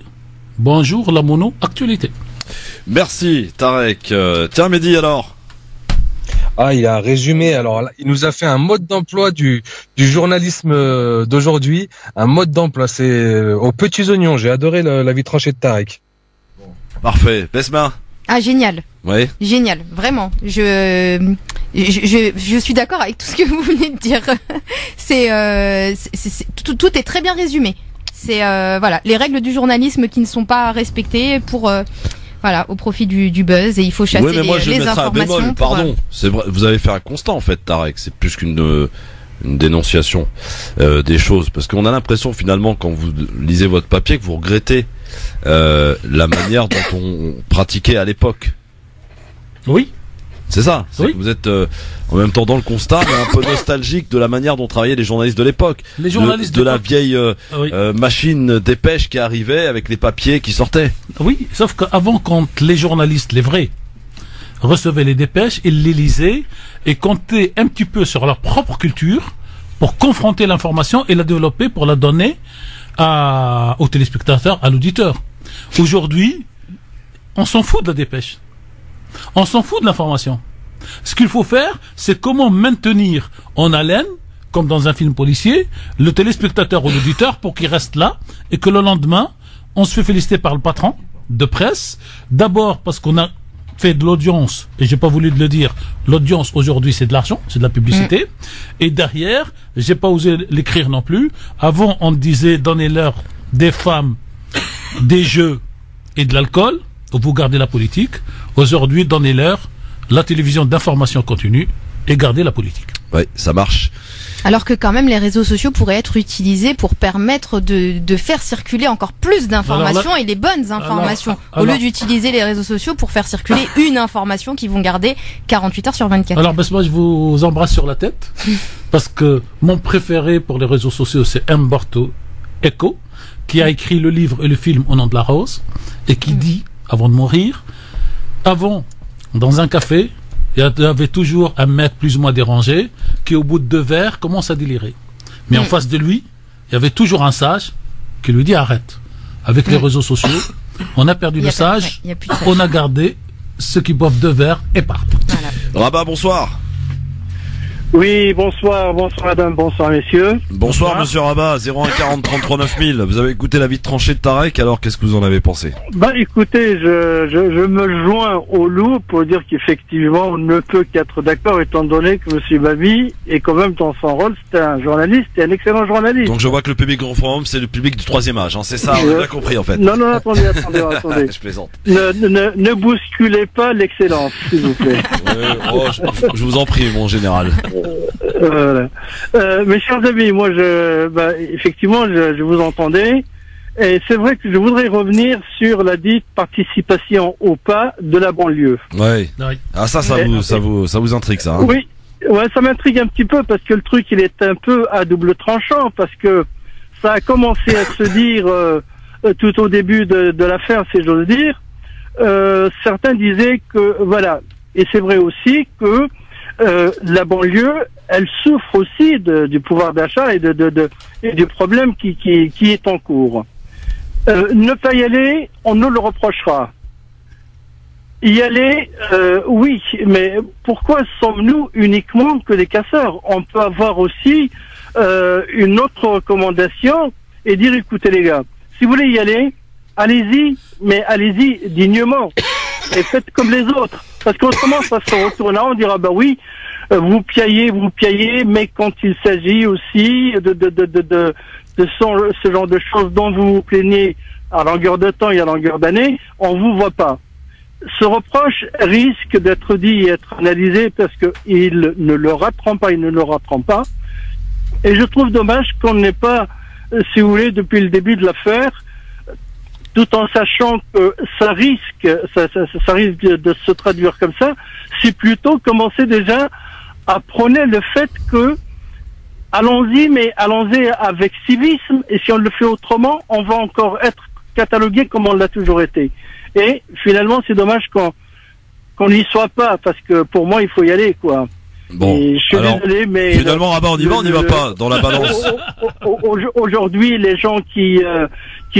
bonjour la mono-actualité. Merci Tarek. Tiens Mehdi alors. Il a résumé. Alors, il nous a fait un mode d'emploi du journalisme d'aujourd'hui. Un mode d'emploi, c'est aux petits oignons. J'ai adoré la vie tranchée de Tarek. Parfait. Besma. Génial. Oui. Génial, vraiment. Je suis d'accord avec tout ce que vous venez de dire. Tout est très bien résumé. C'est les règles du journalisme qui ne sont pas respectées pour au profit du buzz, et il faut chasser les informations. Bémol, pardon. C'est vrai, vous avez fait un constat en fait, Tarek. C'est plus qu'une dénonciation des choses, parce qu'on a l'impression finalement quand vous lisez votre papier que vous regrettez la manière dont on pratiquait à l'époque. Oui. C'est ça. C'est oui. Que vous êtes en même temps dans le constat, mais un peu nostalgique de la manière dont travaillaient les journalistes de l'époque. Les journalistes de la vieille machine dépêche qui arrivait avec les papiers qui sortaient. Oui, sauf qu'avant, quand les journalistes, les vrais, recevaient les dépêches, ils les lisaient et comptaient un petit peu sur leur propre culture pour confronter l'information et la développer pour la donner aux téléspectateurs, à l'auditeur. Aujourd'hui, on s'en fout de la dépêche. On s'en fout de l'information. Ce qu'il faut faire, c'est comment maintenir en haleine, comme dans un film policier, le téléspectateur ou l'auditeur pour qu'il reste là et que le lendemain, on se fait féliciter par le patron de presse. D'abord parce qu'on a fait de l'audience, et j'ai pas voulu le dire, l'audience aujourd'hui c'est de l'argent, c'est de la publicité. Et derrière, j'ai pas osé l'écrire non plus. Avant, on disait donnez-leur des femmes, des jeux et de l'alcool. Vous gardez la politique. Aujourd'hui, donnez-leur la télévision d'information continue et gardez la politique. Oui, ça marche. Alors que quand même, les réseaux sociaux pourraient être utilisés pour permettre de faire circuler encore plus d'informations et les bonnes informations. Au lieu d'utiliser les réseaux sociaux pour faire circuler une information qu'ils vont garder 48 heures sur 24. Alors, moi, je vous embrasse sur la tête. Parce que mon préféré pour les réseaux sociaux, c'est Umberto Eco, qui a écrit le livre et le film Au nom de la rose, et qui dit, avant de mourir, dans un café, il y avait toujours un mec plus ou moins dérangé qui, au bout de 2 verres, commence à délirer. Mais en face de lui, il y avait toujours un sage qui lui dit arrête. Avec les réseaux sociaux, on a perdu le sage, on a gardé ceux qui boivent 2 verres et partent. Voilà. Rabat, bonsoir. Oui, bonsoir madame, bonsoir messieurs. Bonsoir monsieur Rabat, 01 40 33 9000. Vous avez écouté l'avis tranché de Tarek, alors qu'est-ce que vous en avez pensé? Bah écoutez, je me joins au loup pour dire qu'effectivement on ne peut qu'être d'accord étant donné que monsieur Babi est quand même dans son rôle, c'était un journaliste et un excellent journaliste. Donc je vois que le public Grand Forum c'est le public du 3e âge, hein, c'est ça, on a bien compris en fait. Non, attendez. Je plaisante. Ne bousculez pas l'excellence, s'il vous plaît. Je vous en prie mon général. Voilà. Mes chers amis, moi effectivement je vous entendais et c'est vrai que je voudrais revenir sur la dite participation au pas de la banlieue. Ouais. Ah ça vous intrigue ça. Hein. Oui, ouais, ça m'intrigue un petit peu parce que le truc il est un peu à double tranchant parce que ça a commencé à se dire tout au début de l'affaire, si j'ose dire. Certains disaient que voilà, et c'est vrai aussi que la banlieue, elle souffre aussi du pouvoir d'achat et et du problème qui est en cours. Ne pas y aller, on nous le reprochera. Y aller, oui, mais pourquoi sommes-nous uniquement que des casseurs? On peut avoir aussi une autre recommandation et dire, écoutez les gars, si vous voulez y aller, allez-y, mais allez-y dignement et faites comme les autres. Parce qu'autrement, ça se retournera, on dira, bah oui, vous piaillez, mais quand il s'agit aussi de ce genre de choses dont vous vous plaignez à longueur de temps et à longueur d'année, on vous voit pas. Ce reproche risque d'être dit et être analysé parce que il ne le reprend pas, Et je trouve dommage qu'on n'ait pas, si vous voulez, depuis le début de l'affaire, tout en sachant que ça risque de se traduire comme ça, c'est plutôt commencer déjà à prôner le fait que allons-y, mais allons-y avec civisme, et si on le fait autrement, on va encore être catalogué comme on l'a toujours été. Et finalement, c'est dommage qu'on n'y soit pas, parce que pour moi, il faut y aller, quoi. Bon, et je suis désolé, mais finalement, Rabat, on y va, on n'y va pas dans la balance. Aujourd'hui, les gens qui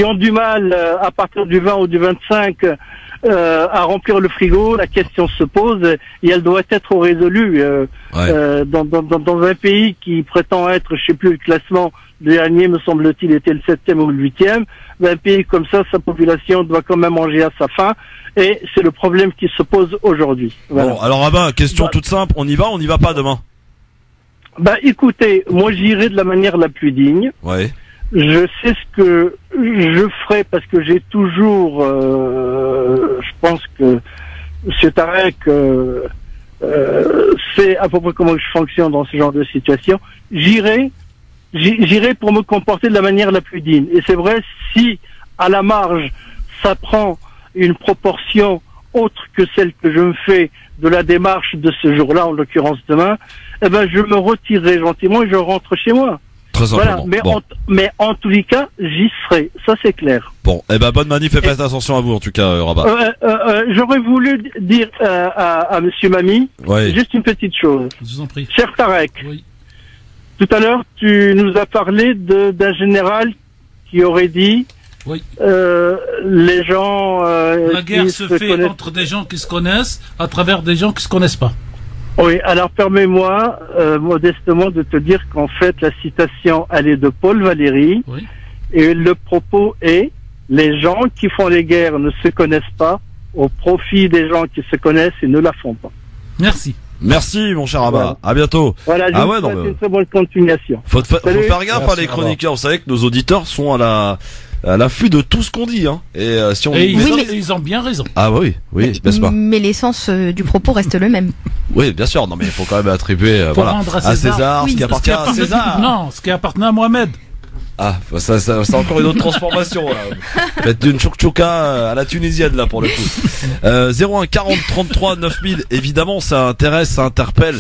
ont du mal à partir du 20 ou du 25 à remplir le frigo, la question se pose et elle doit être résolue. Dans un pays qui prétend être, je sais plus le classement, le dernier me semble-t-il était le 7e ou le 8e, un pays comme ça, sa population doit quand même manger à sa faim. Et c'est le problème qui se pose aujourd'hui. Voilà. Bon, alors Rabat, question toute simple, on y va pas demain? Bah écoutez, moi j'irai de la manière la plus digne. Ouais. Je sais ce que je ferai parce que j'ai toujours, je pense que M. Tarek sait à peu près comment je fonctionne dans ce genre de situation. J'irai pour me comporter de la manière la plus digne. Et c'est vrai, si à la marge ça prend une proportion autre que celle que je me fais de la démarche de ce jour-là, en l'occurrence demain, eh ben je me retirerai gentiment et je rentre chez moi. Très simplement. Voilà, mais en tous les cas, j'y serai, ça c'est clair. Bon, eh ben bonne manif et faites attention à vous en tout cas, Rabat. J'aurais voulu dire à Monsieur Mami, juste une petite chose. Je vous en prie. Cher Tarek, tout à l'heure tu nous as parlé d'un général qui aurait dit les gens... la guerre se fait entre des gens qui se connaissent à travers des gens qui se connaissent pas. Oui, alors permets-moi modestement de te dire qu'en fait la citation elle est de Paul Valéry et le propos est les gens qui font les guerres ne se connaissent pas au profit des gens qui se connaissent et ne la font pas. Merci. Merci mon cher Rabat, à bientôt. Voilà, une très bonne continuation. Faut faire gaffe à les chroniqueurs, vous savez que nos auditeurs sont à l'affût de tout ce qu'on dit, hein. Et si on ils ont bien raison. Ah oui, n'est-ce pas? Mais l'essence du propos reste le même. Oui, bien sûr. Non, mais il faut quand même attribuer à César ce qui appartient à César. Non, ce qui appartenait à Mohamed. Ah, ça c'est encore une autre transformation. Faites d'une choukchouka à la tunisienne là pour le coup. 01 40 33 9000. Évidemment, ça intéresse, ça interpelle.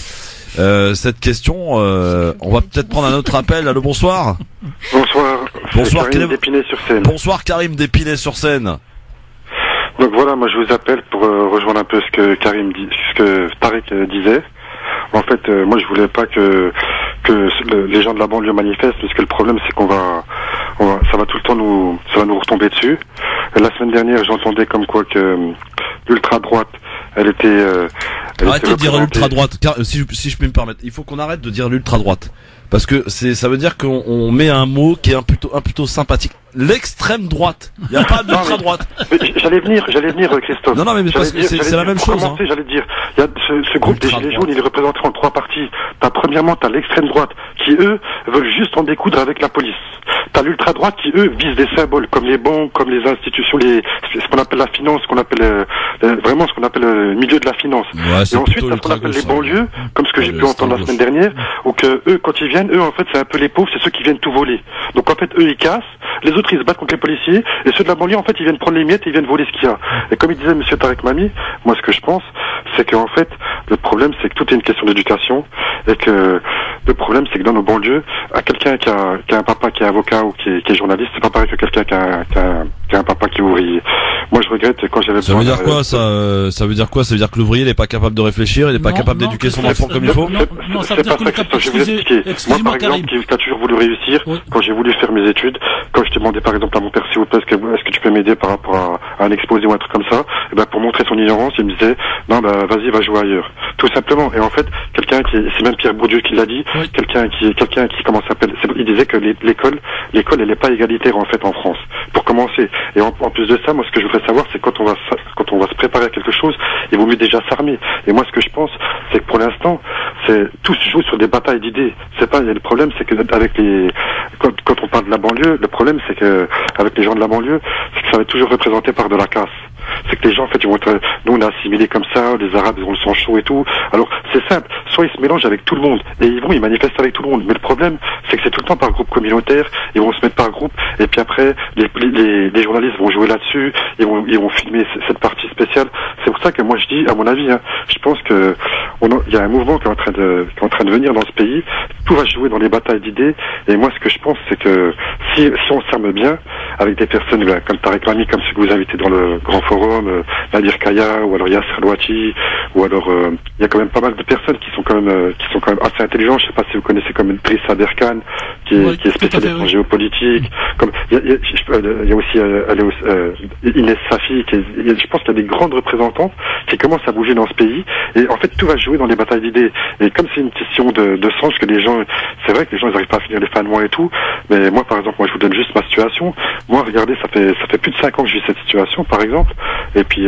Cette question, on va peut-être prendre un autre appel. Allô, bonsoir. Bonsoir. Karim d'Épinay-sur-Seine. Bonsoir Karim d'Épinay-sur-Seine. Donc voilà, moi je vous appelle pour rejoindre un peu ce que Tarek disait. En fait, moi je voulais pas que les gens de la banlieue manifestent, parce que le problème c'est qu'on va ça va tout le temps ça va nous retomber dessus. Et la semaine dernière, j'entendais comme quoi que l'ultra droite, elle était. Arrêtez de dire l'ultra droite, car si je peux me permettre, il faut qu'on arrête de dire l'ultra droite, parce que ça veut dire qu'on met un mot qui est un plutôt sympathique. L'extrême droite. Il n'y a pas d'ultra droite. J'allais venir, Christophe. Non, mais parce que c'est la même chose. Commencer, j'allais dire, il y a ce groupe des Gilets jaunes, il est représenté en 3 parties. Premièrement, t'as l'extrême droite, qui eux, veulent juste en découdre avec la police. T'as l'ultra droite qui, eux, visent des symboles, comme les banques, comme les institutions, ce qu'on appelle la finance, vraiment ce qu'on appelle le milieu de la finance. Ouais, et ensuite, t'as ce qu'on appelle les banlieues, comme ce que j'ai pu entendre la semaine dernière, où que eux, quand ils viennent, eux, en fait, c'est un peu les pauvres, c'est ceux qui viennent tout voler. Donc, en fait, eux, ils cassent, les autres, ils se battent contre les policiers, et ceux de la banlieue, en fait, ils viennent prendre les miettes et ils viennent voler ce qu'il y a. Et comme il disait monsieur Tarek Mami, moi, ce que je pense, c'est qu'en fait, le problème, c'est que tout est une question d'éducation, et que le problème, c'est que dans nos banlieues, à quelqu'un qui a un papa qui est avocat ou qui est journaliste, c'est pas pareil que quelqu'un qui a un papa qui est ouvrier. Moi, je regrette quand j'avais besoin. Ça veut dire quoi, ça veut dire quoi? Ça veut dire que l'ouvrier n'est pas capable de réfléchir, il n'est pas capable d'éduquer son enfant comme il faut? Non, ça veut dire que le cap, je vais vous expliquer. Moi, par exemple, qui a toujours voulu réussir, quand j'ai voulu faire mes études, quand je demandais par exemple à mon père, s'il vous plaît, est-ce que tu peux m'aider par rapport à un exposé ou un truc comme ça, et ben, pour montrer son ignorance, il me disait, non, bah, vas-y, va jouer ailleurs. Tout simplement. Et en fait, c'est même Pierre Bourdieu qui l'a dit, quelqu'un qui, comment ça s'appelle, il disait que l'école, elle n'est pas égalitaire, en fait, en France. Pour commencer. Et en plus de ça, moi, ce que je voudrais savoir, c'est quand on va se préparer à quelque chose, il vaut mieux déjà s'armer. Et moi, ce que je pense, c'est que pour l'instant, tout se joue sur des batailles d'idées. Le problème, c'est que quand on parle de la banlieue, le problème, c'est que, avec les gens de la banlieue, c'est que ça va être toujours représenté par de la casse. C'est que les gens, en fait, ils vont être, nous, on est assimilés comme ça, les Arabes, ils ont le sang chaud et tout. Alors, c'est simple. Soit ils se mélangent avec tout le monde, et ils manifestent avec tout le monde. Mais le problème, c'est que c'est tout le temps par groupe communautaire, ils vont se mettre par groupe, et puis après, les journalistes vont jouer là-dessus, ils vont filmer cette partie spéciale. C'est pour ça que moi, je dis, à mon avis, je pense que, il y a un mouvement qui est en train de venir dans ce pays. Tout va se jouer dans les batailles d'idées. Et moi, ce que je pense, c'est que si on s'arme bien avec des personnes comme Tarek Mami, comme ceux que vous invitez dans le grand forum, Nadir Kaya, ou alors Yasser Louati, ou alors il y a quand même pas mal de personnes qui sont quand même assez intelligentes. Je sais pas si vous connaissez comme Driss Aberkan, qui est spécialiste en géopolitique. Comme il y a aussi Inès Safi, je pense qu'il y a des grandes représentantes qui commencent à bouger dans ce pays. Et en fait, tout va se jouer dans les batailles d'idées. Et comme c'est une question de sens, que les gens, c'est vrai que les gens ils n'arrivent pas à finir les fins de mois et tout. Mais moi, par exemple, je vous donne juste ma situation. Moi, regardez, ça fait plus de 5 ans que je vis cette situation, par exemple. Et puis,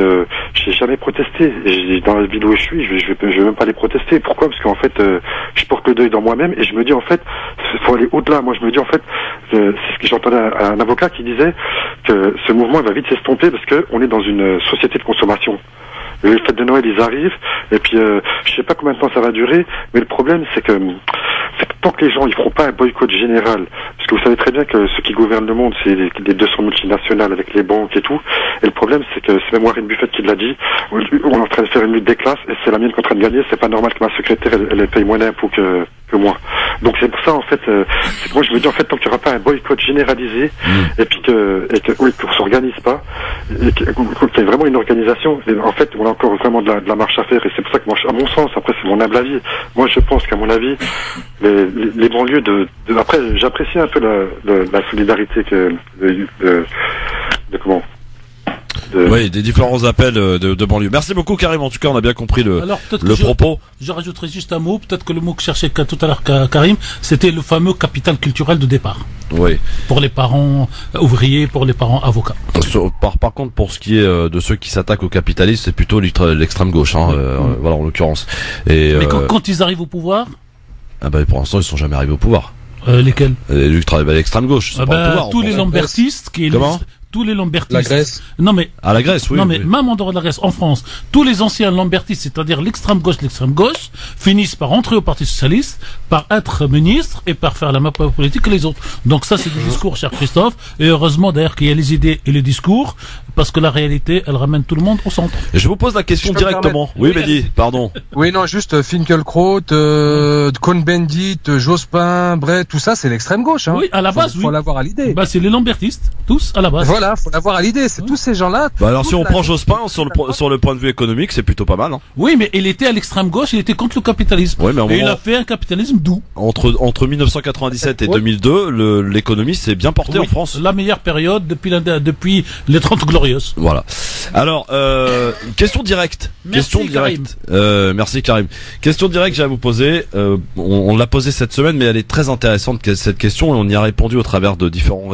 j'ai jamais protesté. Et dans la ville où je suis, je vais même pas aller protester. Pourquoi? Parce qu'en fait, je porte le deuil dans moi-même et je me dis en fait, faut aller au-delà. Moi, je me dis en fait, c'est ce que j'entendais un avocat qui disait que ce mouvement va vite s'estomper parce que on est dans une société de consommation. Les fêtes de Noël, ils arrivent, et puis je sais pas combien de temps ça va durer, mais le problème, c'est que tant que les gens ils feront pas un boycott général, parce que vous savez très bien que ceux qui gouvernent le monde, c'est les 200 multinationales avec les banques et tout, et le problème, c'est que c'est même Warren Buffett qui l'a dit, on est en train de faire une lutte des classes, et c'est la mienne qui est en train de gagner, c'est pas normal que ma secrétaire, elle paye moins d'impôts que moi. Donc c'est pour ça, en fait, c'est que moi je me dis, en fait, tant qu'il n'y aura pas un boycott généralisé, et puis qu'on s'organise pas, et qu'il y ait vraiment une organisation, et en fait, on a encore vraiment de la marche à faire, et c'est pour ça que moi, à mon sens, après c'est mon humble avis, moi je pense qu'à mon avis, les banlieues après, j'apprécie un peu la solidarité oui, des différents appels de banlieue. Merci beaucoup, Karim. En tout cas, on a bien compris le propos. Je rajouterai juste un mot. Peut-être que le mot que cherchait tout à l'heure Karim, c'était le fameux capital culturel de départ. Oui. Pour les parents ouvriers, pour les parents avocats. Par contre, pour ce qui est de ceux qui s'attaquent au capitalisme, c'est plutôt l'extrême gauche, voilà, en l'occurrence. Mais quand ils arrivent au pouvoir, pour l'instant, ils sont jamais arrivés au pouvoir. Lesquels? L'extrême gauche. C'est pas au pouvoir, tous les lambertistes qui tous les lambertistes. La Grèce. Non mais. À la Grèce, oui. Non mais même en dehors de la Grèce, en France, tous les anciens lambertistes, c'est-à-dire l'extrême gauche, finissent par entrer au Parti socialiste, par être ministre et par faire la même politique que les autres. Donc ça, c'est du discours, cher Christophe. Et heureusement d'ailleurs qu'il y a les idées et le discours, parce que la réalité, elle ramène tout le monde au centre. Et je vous pose la question directement. Oui, Mehdi, pardon. Oui, non, juste Finkielkraut, Cohn-Bendit, Jospin, Bray, tout ça, c'est l'extrême gauche. Hein. Oui, à la base, faut l'avoir à l'idée. C'est les lambertistes, tous à la base. Voilà, faut l'avoir à l'idée. C'est tous ces gens-là. Bah alors si on prend Jospin sur le point de vue économique, c'est plutôt pas mal. Hein. Oui, mais il était à l'extrême gauche, il était contre le capitalisme. Ouais, mais et il a fait un capitalisme doux. Entre 1997 et 2002, l'économie s'est bien portée en France. La meilleure période depuis les 30 glorieuses. Voilà. Alors, question directe. Merci Karim. Question directe, j'ai à vous poser. On l'a posée cette semaine, mais elle est très intéressante cette question et on y a répondu au travers de différents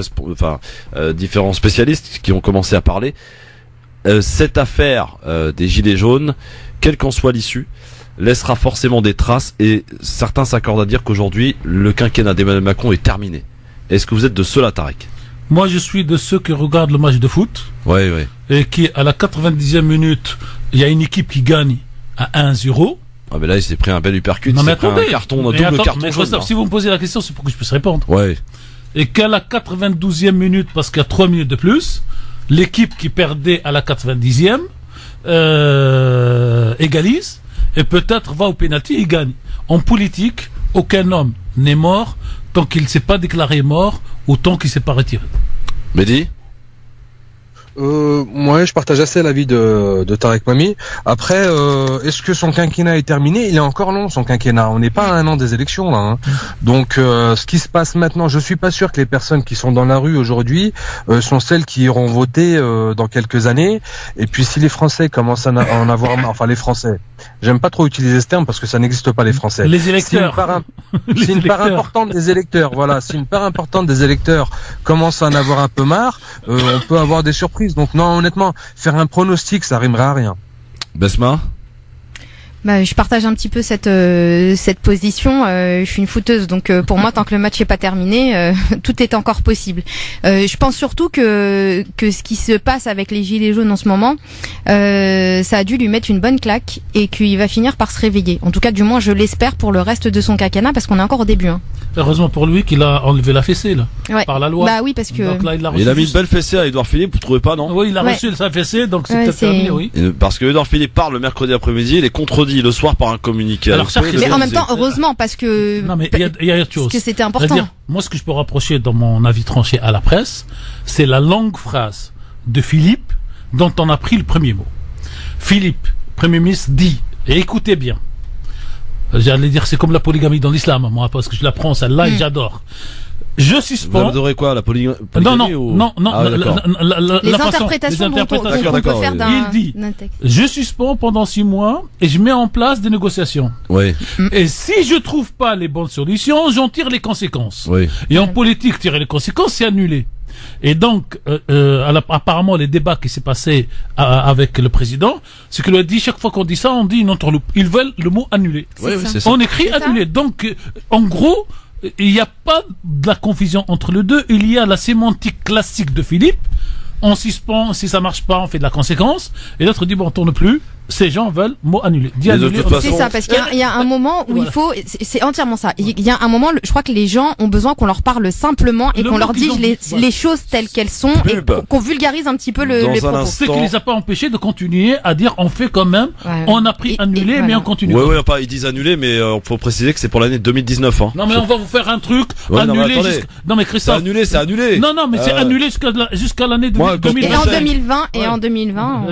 spécialistes qui ont commencé à parler. Cette affaire des gilets jaunes, quelle qu'en soit l'issue, laissera forcément des traces et certains s'accordent à dire qu'aujourd'hui le quinquennat d'Emmanuel Macron est terminé. Est-ce que vous êtes de ceux-là, Tarek? Moi, je suis de ceux qui regardent le match de foot. Oui. Et qui, à la 90e minute, il y a une équipe qui gagne à 1-0. Ah, mais là, il s'est pris un bel uppercut. Non, mais attendez. Un double carton jaune. Si vous me posez la question, c'est pour que je puisse répondre. Ouais. Et qu'à la 92e minute, parce qu'il y a 3 minutes de plus, l'équipe qui perdait à la 90e, égalise, et peut-être va au pénalty et gagne. En politique, aucun homme n'est mort tant qu'il ne s'est pas déclaré mort ou tant qu'il ne s'est pas retiré. Mehdi? Moi, je partage assez l'avis de Tarek Mami. Après, est-ce que son quinquennat est terminé? Il est encore long, son quinquennat. On n'est pas à un an des élections, là. Hein. Donc, ce qui se passe maintenant, je suis pas sûr que les personnes qui sont dans la rue aujourd'hui sont celles qui iront voter dans quelques années. Et puis, si les Français commencent à en avoir marre, enfin les Français, j'aime pas trop utiliser ce terme parce que ça n'existe pas, les Français. Les électeurs. C'est une part importante des électeurs. Voilà, si une part importante des électeurs commence à en avoir un peu marre, on peut avoir des surprises. Donc non, honnêtement, faire un pronostic, ça rimera à rien. Besma? Je partage un petit peu cette position. Je suis une footeuse, donc pour moi, tant que le match n'est pas terminé, tout est encore possible. Je pense surtout que ce qui se passe avec les gilets jaunes en ce moment, ça a dû lui mettre une bonne claque et qu'il va finir par se réveiller. En tout cas, du moins, je l'espère pour le reste de son quinquennat parce qu'on est encore au début. Hein. Heureusement pour lui qu'il a enlevé la fessée là, par la loi. Bah oui, parce que donc, là, il a mis une belle fessée à Édouard Philippe, vous trouvez pas, non? Oui, il a reçu sa fessée, donc c'est peut-être terminé, oui. Parce que Édouard Philippe parle le mercredi après-midi, il est contredit le soir par un communiqué. Alors, mais en même temps, heureusement, parce que non, mais il y a autre chose. Parce que c'était important. C'est-à-dire, moi, ce que je peux rapprocher dans mon avis tranché à la presse, c'est la longue phrase de Philippe dont on a pris le premier mot. Philippe, Premier ministre, dit, et écoutez bien. J'allais dire c'est comme la polygamie dans l'islam, moi, parce que je l'apprends celle-là et j'adore. Je suspends. Vous adorez quoi, la polygamie Non, les interprétations qu'on peut faire d'un texte. Je suspends pendant 6 mois et je mets en place des négociations. Oui. Et si je trouve pas les bonnes solutions, j'en tire les conséquences. Oui. Et en politique, tirer les conséquences, c'est annuler. Et donc, apparemment, les débats qui s'est passé avec le président, c'est qu'il a dit, chaque fois qu'on dit ça, on dit une entourloupe. Ils veulent le mot annulé. C'est ça. On écrit annulé. Donc, en gros, il n'y a pas de la confusion entre les deux. Il y a la sémantique classique de Philippe. On suspend, si ça marche pas, on fait de la conséquence. Et l'autre dit, bon, on tourne plus. Ces gens veulent mot annulé. C'est ça, parce qu'il y a un moment où il faut, c'est entièrement ça. Il y a un moment, je crois que les gens ont besoin qu'on leur parle simplement et qu'on leur dise les choses telles qu'elles sont et qu'on vulgarise un petit peu les propos. Ce qui les a pas empêchés de continuer à dire on fait quand même, on a pris annulé, mais on continue. Oui, ils disent annulé, mais faut préciser que c'est pour l'année 2019. Hein. Non, mais on va vous faire un truc annulé. Non, mais Christophe. C'est annulé. Non, mais c'est annulé jusqu'à l'année 2020. Et en 2020,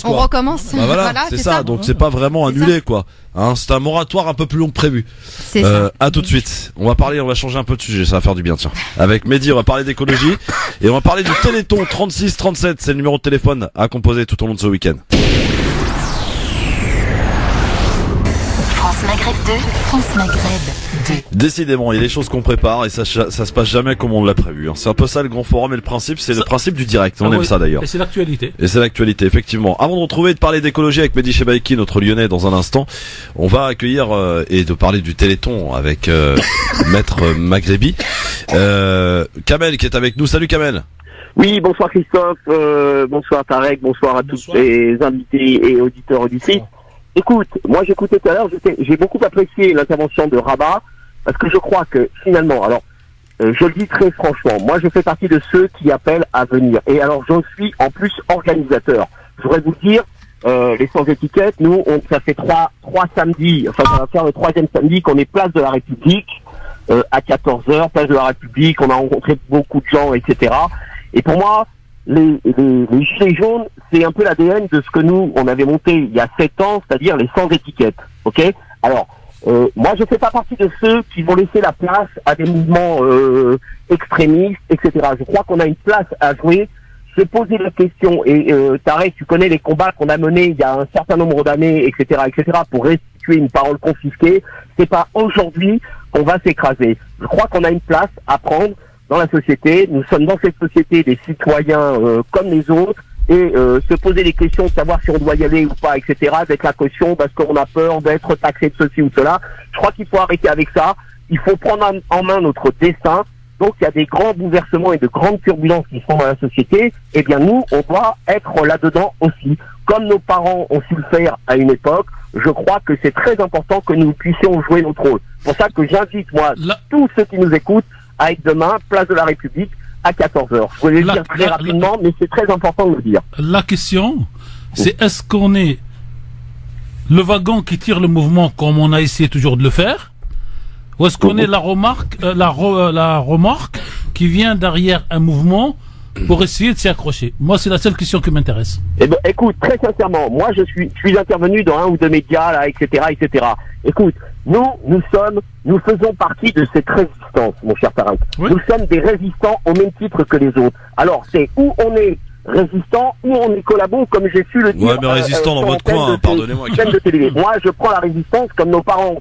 on recommence. Voilà, c'est ça. Donc c'est pas vraiment annulé, quoi. Hein, c'est un moratoire un peu plus long que prévu. C'est ça. À tout de suite. On va changer un peu de sujet. Ça va faire du bien, tiens. Avec Mehdi, on va parler d'écologie et on va parler du Téléthon 3637. C'est le numéro de téléphone à composer tout au long de ce week-end. France Maghreb 2, France Maghreb 2. Décidément, il y a des choses qu'on prépare et ça se passe jamais comme on l'a prévu. Hein. C'est un peu ça le grand forum et le principe, c'est le principe du direct. On aime ça d'ailleurs. Et c'est l'actualité. Et c'est l'actualité, effectivement. Avant de retrouver et de parler d'écologie avec Mehdi Chebaiki, notre Lyonnais, dans un instant, on va accueillir et de parler du Téléthon avec Maître Maghrebi. Kamel qui est avec nous. Salut Kamel. Oui, bonsoir Christophe, bonsoir Tarek, bonsoir à tous les invités et auditeurs d'ici. Écoute, moi j'écoutais tout à l'heure, j'ai beaucoup apprécié l'intervention de Rabat, parce que je crois que finalement, alors je le dis très franchement, moi je fais partie de ceux qui appellent à venir. Et alors j'en suis en plus organisateur. Je voudrais vous dire, les sans étiquettes, nous, ça fait trois samedis, enfin ça va faire le 3e samedi qu'on est place de la République, à 14h, place de la République, on a rencontré beaucoup de gens, etc. Et pour moi, les gilets jaunes, c'est un peu l'ADN de ce que nous, on avait monté il y a 7 ans, c'est-à-dire les sans étiquettes. Ok? Alors, moi, je fais pas partie de ceux qui vont laisser la place à des mouvements extrémistes, etc. Je crois qu'on a une place à jouer. J'ai posé la question, et Tarek, tu connais les combats qu'on a menés il y a un certain nombre d'années, etc., pour restituer une parole confisquée. C'est pas aujourd'hui qu'on va s'écraser. Je crois qu'on a une place à prendre dans la société. Nous sommes dans cette société des citoyens comme les autres, et se poser des questions, de savoir si on doit y aller ou pas, etc., d'être la caution parce qu'on a peur d'être taxé de ceci ou cela. Je crois qu'il faut arrêter avec ça. Il faut prendre en main notre destin. Donc il y a des grands bouleversements et de grandes turbulences qui sont dans la société. Eh bien nous, on doit être là-dedans aussi. Comme nos parents ont su le faire à une époque, je crois que c'est très important que nous puissions jouer notre rôle. C'est pour ça que j'invite, moi, tous ceux qui nous écoutent à être demain, place de la République, à 14h. Je voulais le dire très rapidement, mais c'est très important de le dire. La question, c'est est-ce qu'on est le wagon qui tire le mouvement comme on a essayé toujours de le faire, ou est-ce qu'on est la remorque qui vient derrière un mouvement pour essayer de s'y accrocher? Moi, c'est la seule question qui m'intéresse. Eh ben, écoute, très sincèrement, moi, je suis intervenu dans un ou deux médias, là, etc., etc. Écoute, nous faisons partie de cette résistance, mon cher Tarek. Oui. Nous sommes des résistants au même titre que les autres. Alors, c'est où on est résistant, où on est collabo, comme j'ai su le dire. Ouais, mais résistant dans votre coin, pardonnez-moi. Moi, je prends la résistance comme nos parents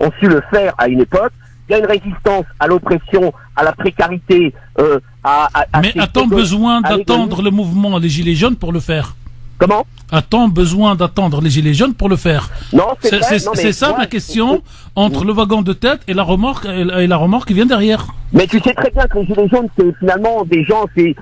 ont su le faire à une époque. Il y a une résistance à l'oppression, à la précarité, mais a-t-on besoin d'attendre le mouvement des Gilets jaunes pour le faire? Comment? A-t-on besoin d'attendre les Gilets jaunes pour le faire? Non, c'est ça ma question, entre le wagon de tête et la remorque qui vient derrière. Mais tu sais très bien que les Gilets jaunes, c'est finalement des gens, il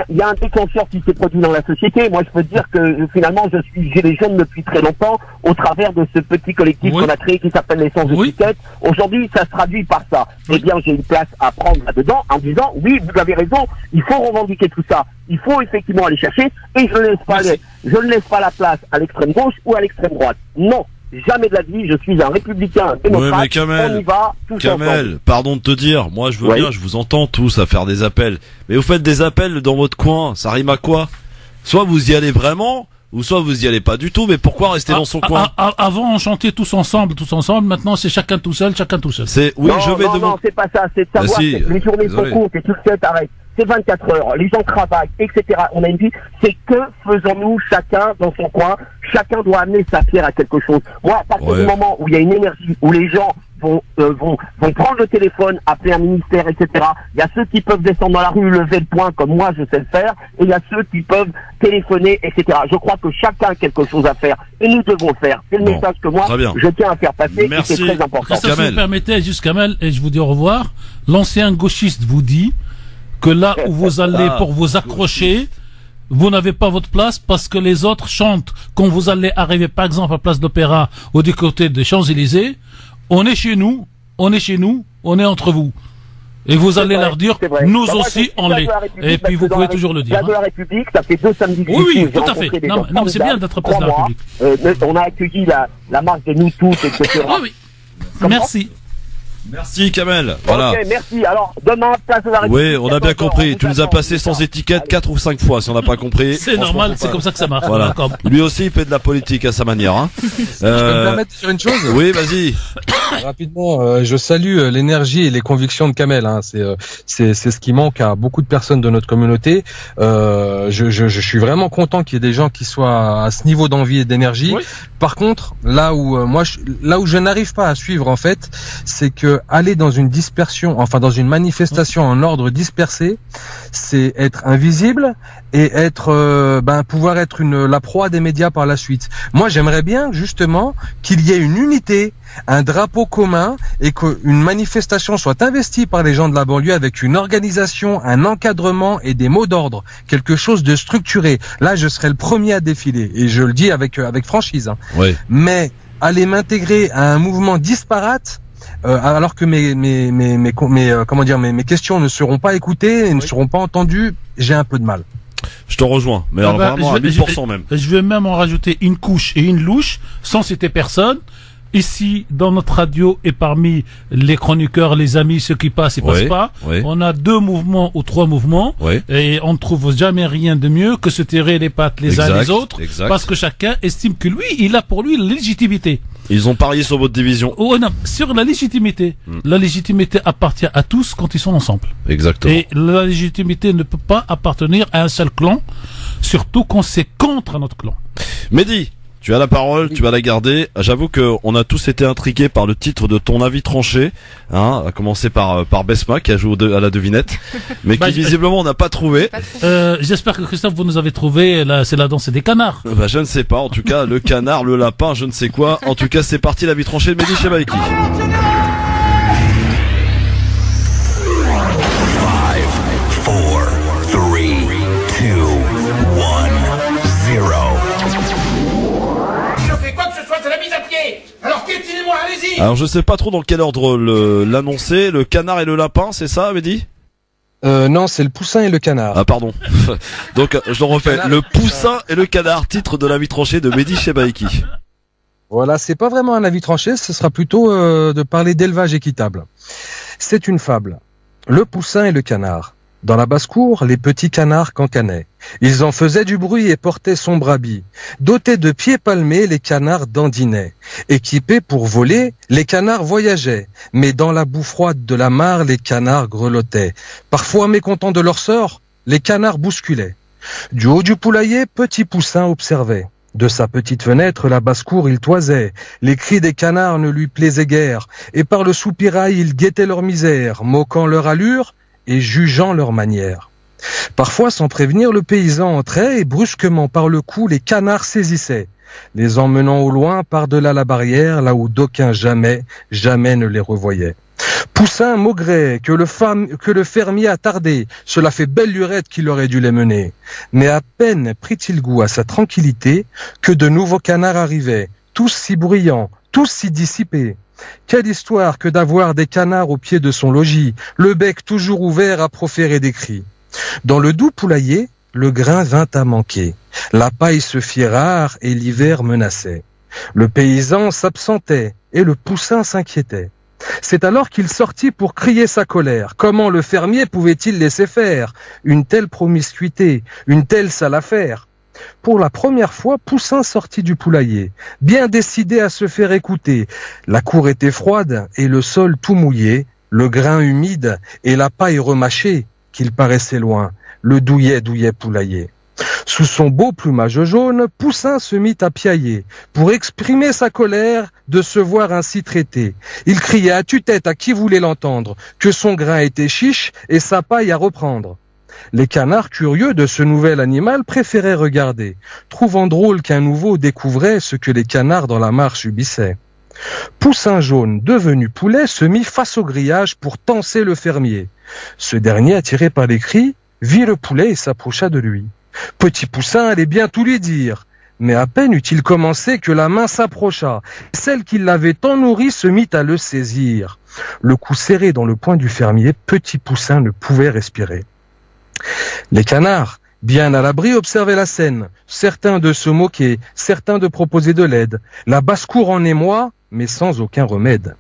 y a un déclencheur qui s'est produit dans la société. Moi, je peux te dire que finalement, je suis Gilets jaunes depuis très longtemps, au travers de ce petit collectif qu'on a créé qui s'appelle les Sans Étiquettes. Aujourd'hui, ça se traduit par ça. Eh bien, j'ai une place à prendre là-dedans en disant, oui, vous avez raison, il faut revendiquer tout ça. Il faut effectivement aller chercher, et je ne laisse pas la place à l'extrême gauche ou à l'extrême droite. Non. Jamais de la vie, je suis un républicain, un démocrate, mais Kamel, on y va, tous ensemble. Pardon de te dire, moi je veux bien, je vous entends tous à faire des appels. Mais vous faites des appels dans votre coin, ça rime à quoi? Soit vous y allez vraiment, ou soit vous y allez pas du tout, mais pourquoi rester dans son coin? Avant on chantait tous ensemble, maintenant c'est chacun tout seul. C'est, oui, non, c'est pas ça, c'est de savoir que les journées sont courtes et tout ça, t'arrêtes. C'est 24 heures, les gens travaillent, etc. On a une vie, c'est que faisons-nous chacun dans son coin, chacun doit amener sa pierre à quelque chose. Moi, à partir du moment où il y a une énergie, où les gens vont prendre le téléphone, appeler un ministère, etc. Il y a ceux qui peuvent descendre dans la rue, lever le poing comme moi je sais le faire, et il y a ceux qui peuvent téléphoner, etc. Je crois que chacun a quelque chose à faire, et nous devons le faire. C'est le message que moi, je tiens à faire passer, et c'est très important. Si vous me permettez, juste Kamel, et je vous dis au revoir, l'ancien gauchiste vous dit que là où vous allez pour vous accrocher, vous n'avez pas votre place parce que les autres chantent. Quand vous allez arriver par exemple à Place d'Opéra ou du côté des Champs-Élysées, on est chez nous, on est entre vous. Et vous allez leur dire, nous aussi on l'est. Et puis vous pouvez toujours le dire. La de la République, ça fait 2 samedis. Oui, tout à fait. Non, mais c'est bien d'être place de la République. On a accueilli la marche de nous tous, etc. Oui. Merci. Merci Kamel. Voilà. Ok, merci. Alors, demain, place de la République. Oui, on a bien compris. Tu nous as passé sans étiquette 4 ou 5 fois, si on n'a pas compris. C'est normal, c'est comme ça que ça marche. Voilà. Lui aussi, il fait de la politique à sa manière. Hein. Je peux me permettre sur une chose? Oui, vas-y. Rapidement, je salue l'énergie et les convictions de Kamel. Hein. C'est ce qui manque à beaucoup de personnes de notre communauté. Je suis vraiment content qu'il y ait des gens qui soient à ce niveau d'envie et d'énergie. Oui. Par contre, là où je n'arrive pas à suivre en fait, c'est que aller dans une dispersion, enfin dans une manifestation en ordre dispersé, c'est être invisible et pouvoir être la proie des médias par la suite. Moi, j'aimerais bien justement qu'il y ait une unité, un drapeau commun et qu'une manifestation soit investie par les gens de la banlieue avec une organisation, un encadrement et des mots d'ordre, quelque chose de structuré. Là, je serais le premier à défiler et je le dis avec franchise. Hein. Oui. Mais aller m'intégrer à un mouvement disparate, alors que mes questions ne seront pas écoutées et ne seront pas entendues, j'ai un peu de mal. Je te rejoins, mais alors vraiment à 1000% même. Je vais même en rajouter une couche et une louche, sans citer personne. ici, dans notre radio et parmi les chroniqueurs, les amis, ceux qui passent et passent pas, on a 2 mouvements ou 3 mouvements et on ne trouve jamais rien de mieux que se tirer les pattes les uns les autres parce que chacun estime que lui, il a pour lui la légitimité. Ils ont parié sur votre division. Oh non, sur la légitimité. La légitimité appartient à tous quand ils sont ensemble. Exactement. Et la légitimité ne peut pas appartenir à un seul clan, surtout quand c'est contre notre clan. Mehdi, tu as la parole, tu vas la garder. J'avoue que on a tous été intrigués par le titre de ton avis tranché, hein, à commencer par Besma qui a joué à la devinette, mais qui visiblement on n'a pas trouvé. J'espère que Christophe vous nous avez trouvé. Là, c'est la danse des canards. Bah je ne sais pas. En tout cas, le canard, le lapin, je ne sais quoi. En tout cas, c'est parti, l'avis tranché de Mehdi Chebaiki. 5, 4, 3, 2, 1, 0. Alors piétinez-moi, allez-y. Alors je sais pas trop dans quel ordre l'annoncer. Le canard et le lapin, c'est ça, Mehdi? Non, c'est le poussin et le canard. Ah pardon. Donc je le refais. Le poussin et le canard, titre de l'avis tranché de Mehdi Chebaiki. Voilà, c'est pas vraiment un avis tranché, ce sera plutôt de parler d'élevage équitable. C'est une fable. Le poussin et le canard. Dans la basse-cour, les petits canards cancanaient. Ils en faisaient du bruit et portaient sombre habit. Dotés de pieds palmés, les canards dandinaient. Équipés pour voler, les canards voyageaient. Mais dans la boue froide de la mare, les canards grelottaient. Parfois mécontents de leur sort, les canards bousculaient. Du haut du poulailler, Petit Poussin observait. De sa petite fenêtre, la basse-cour, il toisait. Les cris des canards ne lui plaisaient guère. Et par le soupirail, il guettait leur misère, moquant leur allure et jugeant leur manière. Parfois, sans prévenir, le paysan entrait et brusquement par le cou, les canards saisissaient, les emmenant au loin par-delà la barrière, là où d'aucuns jamais ne les revoyaient. Poussin maugrait que le fermier a tardé, cela fait belle lurette qu'il aurait dû les mener. Mais à peine prit-il goût à sa tranquillité que de nouveaux canards arrivaient, tous si bruyants, tous si dissipés. Quelle histoire que d'avoir des canards au pied de son logis, le bec toujours ouvert à proférer des cris. Dans le doux poulailler, le grain vint à manquer. La paille se fit rare et l'hiver menaçait. Le paysan s'absentait et le poussin s'inquiétait. C'est alors qu'il sortit pour crier sa colère. Comment le fermier pouvait-il laisser faire une telle promiscuité, une telle sale affaire? Pour la première fois, Poussin sortit du poulailler, bien décidé à se faire écouter. La cour était froide et le sol tout mouillé, le grain humide et la paille remâchée, qu'il paraissait loin, le douillet poulailler. Sous son beau plumage jaune, Poussin se mit à piailler, pour exprimer sa colère de se voir ainsi traité. Il criait à tue-tête à qui voulait l'entendre, que son grain était chiche et sa paille à reprendre. Les canards curieux de ce nouvel animal préféraient regarder, trouvant drôle qu'un nouveau découvrait ce que les canards dans la mare subissaient. Poussin jaune, devenu poulet, se mit face au grillage pour tancer le fermier. Ce dernier, attiré par les cris, vit le poulet et s'approcha de lui. Petit Poussin allait bien tout lui dire, mais à peine eut-il commencé que la main s'approcha. Celle qui l'avait tant nourri se mit à le saisir. Le cou serré dans le poing du fermier, Petit Poussin ne pouvait respirer. Les canards, bien à l'abri, observaient la scène, certains de se moquer, certains de proposer de l'aide. La basse-cour en émoi, mais sans aucun remède.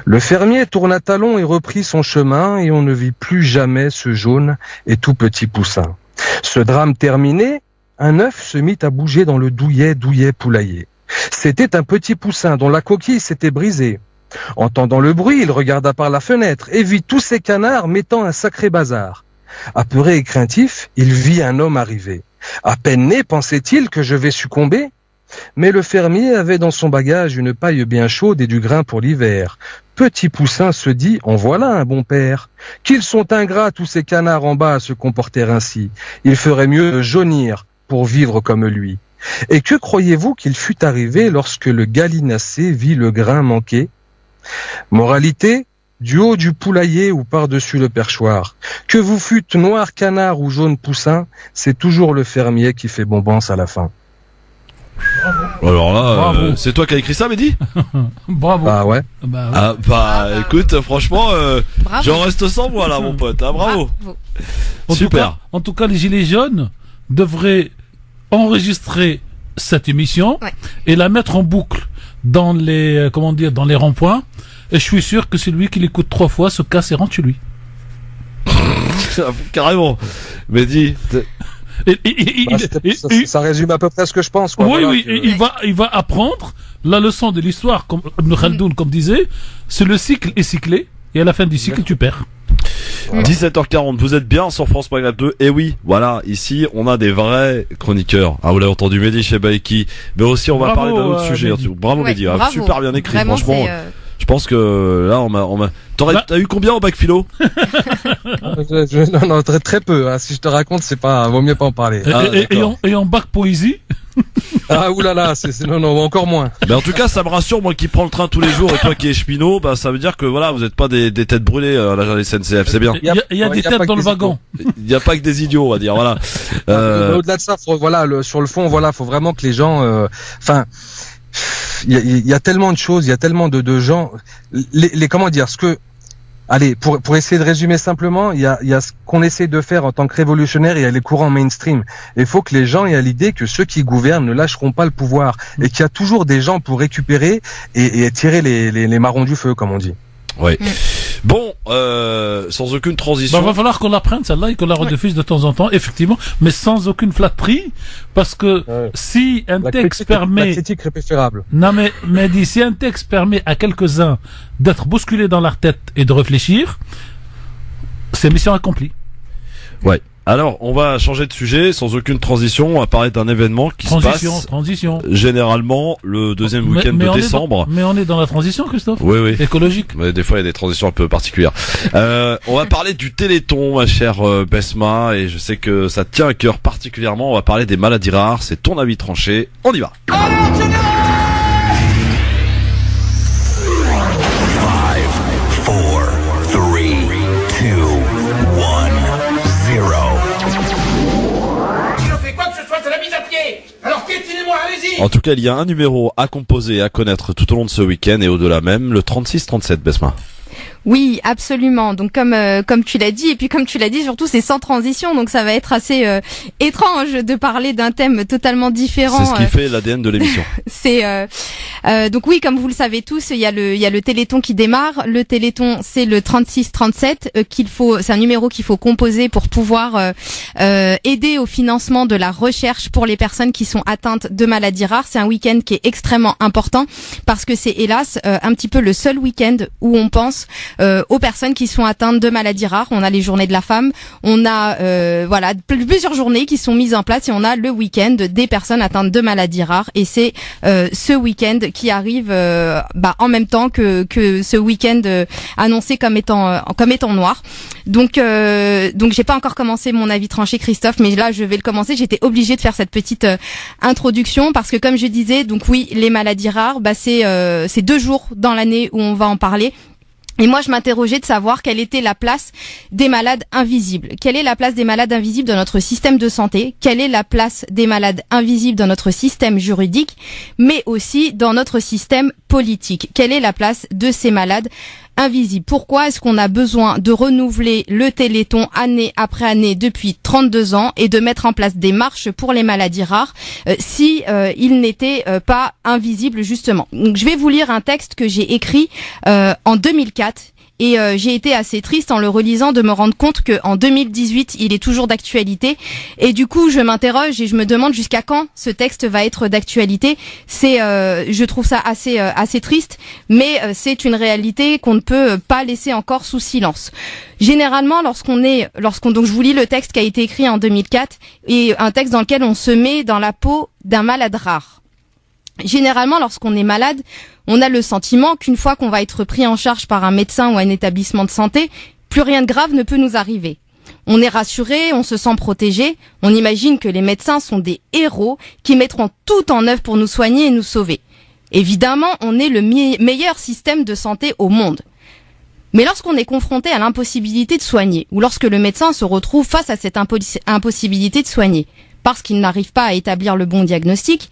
Le fermier tourna talon et reprit son chemin, et on ne vit plus jamais ce jaune et tout petit Poussin. Ce drame terminé, un œuf se mit à bouger dans le douillet poulailler. C'était un petit Poussin dont la coquille s'était brisée. Entendant le bruit, il regarda par la fenêtre et vit tous ces canards mettant un sacré bazar. Apeuré et craintif, il vit un homme arriver. À peine né, pensait-il que je vais succomber? Mais le fermier avait dans son bagage une paille bien chaude et du grain pour l'hiver. Petit Poussin se dit, en voilà un bon père. Qu'ils sont ingrats tous ces canards en bas à se comporter ainsi. Il ferait mieux de jaunir pour vivre comme lui. Et que croyez-vous qu'il fut arrivé lorsque le gallinacé vit le grain manquer? Moralité, du haut du poulailler ou par-dessus le perchoir, que vous fûtes noir canard ou jaune Poussin, c'est toujours le fermier qui fait bombance à la fin. Alors là, c'est toi qui as écrit ça, Mehdi? Bravo. Ah ouais. Écoute, franchement, j'en reste sans moi là, mon pote. Ah, bravo. Super. En tout cas, les Gilets jaunes devraient enregistrer cette émission et la mettre en boucle dans les, dans les ronds-points. Et je suis sûr que celui qui l'écoute 3 fois se casse et rentre chez lui. Carrément. Mais dis. Ça résume à peu près ce que je pense. Quoi. Oui, Voilà, oui. Et il va apprendre la leçon de l'histoire, comme Ibn Khaldoun, comme disait, c'est le cycle est cyclé, et à la fin du cycle, tu perds. 17h40, vous êtes bien sur France Maghreb 2. Et oui, voilà, ici on a des vrais chroniqueurs. Ah, vous l'avez entendu, Mehdi Chebaïki. Mais aussi on va parler d'un autre sujet. Mehdi. Bravo Mehdi, bravo. super bien écrit. Vraiment, franchement, je pense que là on m'a. T'as eu combien au bac philo? Non, très, très peu. Hein. Si je te raconte, c'est pas, vaut mieux pas en parler. Et en bac poésie? Ah oulala, non, encore moins. Mais en tout cas, ça me rassure, moi qui prends le train tous les jours et toi qui es cheminot, bah ça veut dire que voilà, vous êtes pas des têtes brûlées à la SNCF, c'est bien. Il y a des têtes dans le wagon. Il n'y a pas que des idiots, on va dire, voilà. Au-delà de ça, sur le fond, faut vraiment que les gens, il y a tellement de choses, il y a tellement de gens, allez, pour essayer de résumer simplement, il y a ce qu'on essaie de faire en tant que révolutionnaire, il y a les courants mainstream. Il faut que les gens aient l'idée que ceux qui gouvernent ne lâcheront pas le pouvoir et qu'il y a toujours des gens pour récupérer et tirer les marrons du feu, comme on dit. Oui. Bon, sans aucune transition. Va falloir qu'on la prenne celle-là et qu'on la rediffuse de temps en temps, effectivement, mais sans aucune flatterie, parce que si un texte permet, la critique est préférable. Non mais dit, si un texte permet à quelques-uns d'être bousculés dans leur tête et de réfléchir, c'est mission accomplie. Ouais. Alors, on va changer de sujet sans aucune transition. On va parler d'un événement qui se passe généralement le deuxième week-end de décembre. Mais on est dans la transition, Christophe. Oui. Écologique. Mais des fois, il y a des transitions un peu particulières. On va parler du Téléthon, ma chère Besma, et je sais que ça te tient à cœur particulièrement. On va parler des maladies rares. C'est ton avis tranché. On y va. Alors piétinez-moi, allez-y. En tout cas, il y a un numéro à composer et à connaître tout au long de ce week-end et au-delà même, le 36-37, Besma. Oui, absolument. Donc comme tu l'as dit, et puis comme tu l'as dit, surtout c'est sans transition, donc ça va être assez étrange de parler d'un thème totalement différent. C'est ce qui fait l'ADN de l'émission. Donc oui, comme vous le savez tous, il y a le Téléthon qui démarre. Le Téléthon, c'est le 36-37 c'est un numéro qu'il faut composer pour pouvoir aider au financement de la recherche pour les personnes qui sont atteintes de maladies rares. C'est un week-end qui est extrêmement important parce que c'est hélas un petit peu le seul week-end où on pense aux personnes qui sont atteintes de maladies rares. On a les journées de la femme, on a plusieurs journées qui sont mises en place et on a le week-end des personnes atteintes de maladies rares et c'est ce week-end qui arrive en même temps que ce week-end annoncé comme étant noir. Donc j'ai pas encore commencé mon avis tranché, Christophe, mais là je vais le commencer. J'étais obligée de faire cette petite introduction parce que comme je disais, donc oui, les maladies rares, c'est 2 jours dans l'année où on va en parler. Et moi, je m'interrogeais de savoir quelle était la place des malades invisibles. Quelle est la place des malades invisibles dans notre système de santé? Quelle est la place des malades invisibles dans notre système juridique, mais aussi dans notre système politique? Quelle est la place de ces malades invisibles? Pourquoi est-ce qu'on a besoin de renouveler le Téléthon année après année depuis 32 ans et de mettre en place des marches pour les maladies rares si ils n'étaient pas invisibles justement? Donc, je vais vous lire un texte que j'ai écrit en 2004. Et j'ai été assez triste en le relisant de me rendre compte que en 2018, il est toujours d'actualité. Et du coup, je m'interroge et je me demande jusqu'à quand ce texte va être d'actualité. Je trouve ça assez triste, mais c'est une réalité qu'on ne peut pas laisser encore sous silence. Généralement, donc je vous lis le texte qui a été écrit en 2004 et un texte dans lequel on se met dans la peau d'un malade rare. Généralement, lorsqu'on est malade, on a le sentiment qu'une fois qu'on va être pris en charge par un médecin ou un établissement de santé, plus rien de grave ne peut nous arriver. On est rassuré, on se sent protégé, on imagine que les médecins sont des héros qui mettront tout en œuvre pour nous soigner et nous sauver. Évidemment, on est le meilleur système de santé au monde. Mais lorsqu'on est confronté à l'impossibilité de soigner, ou lorsque le médecin se retrouve face à cette impossibilité de soigner, parce qu'il n'arrive pas à établir le bon diagnostic,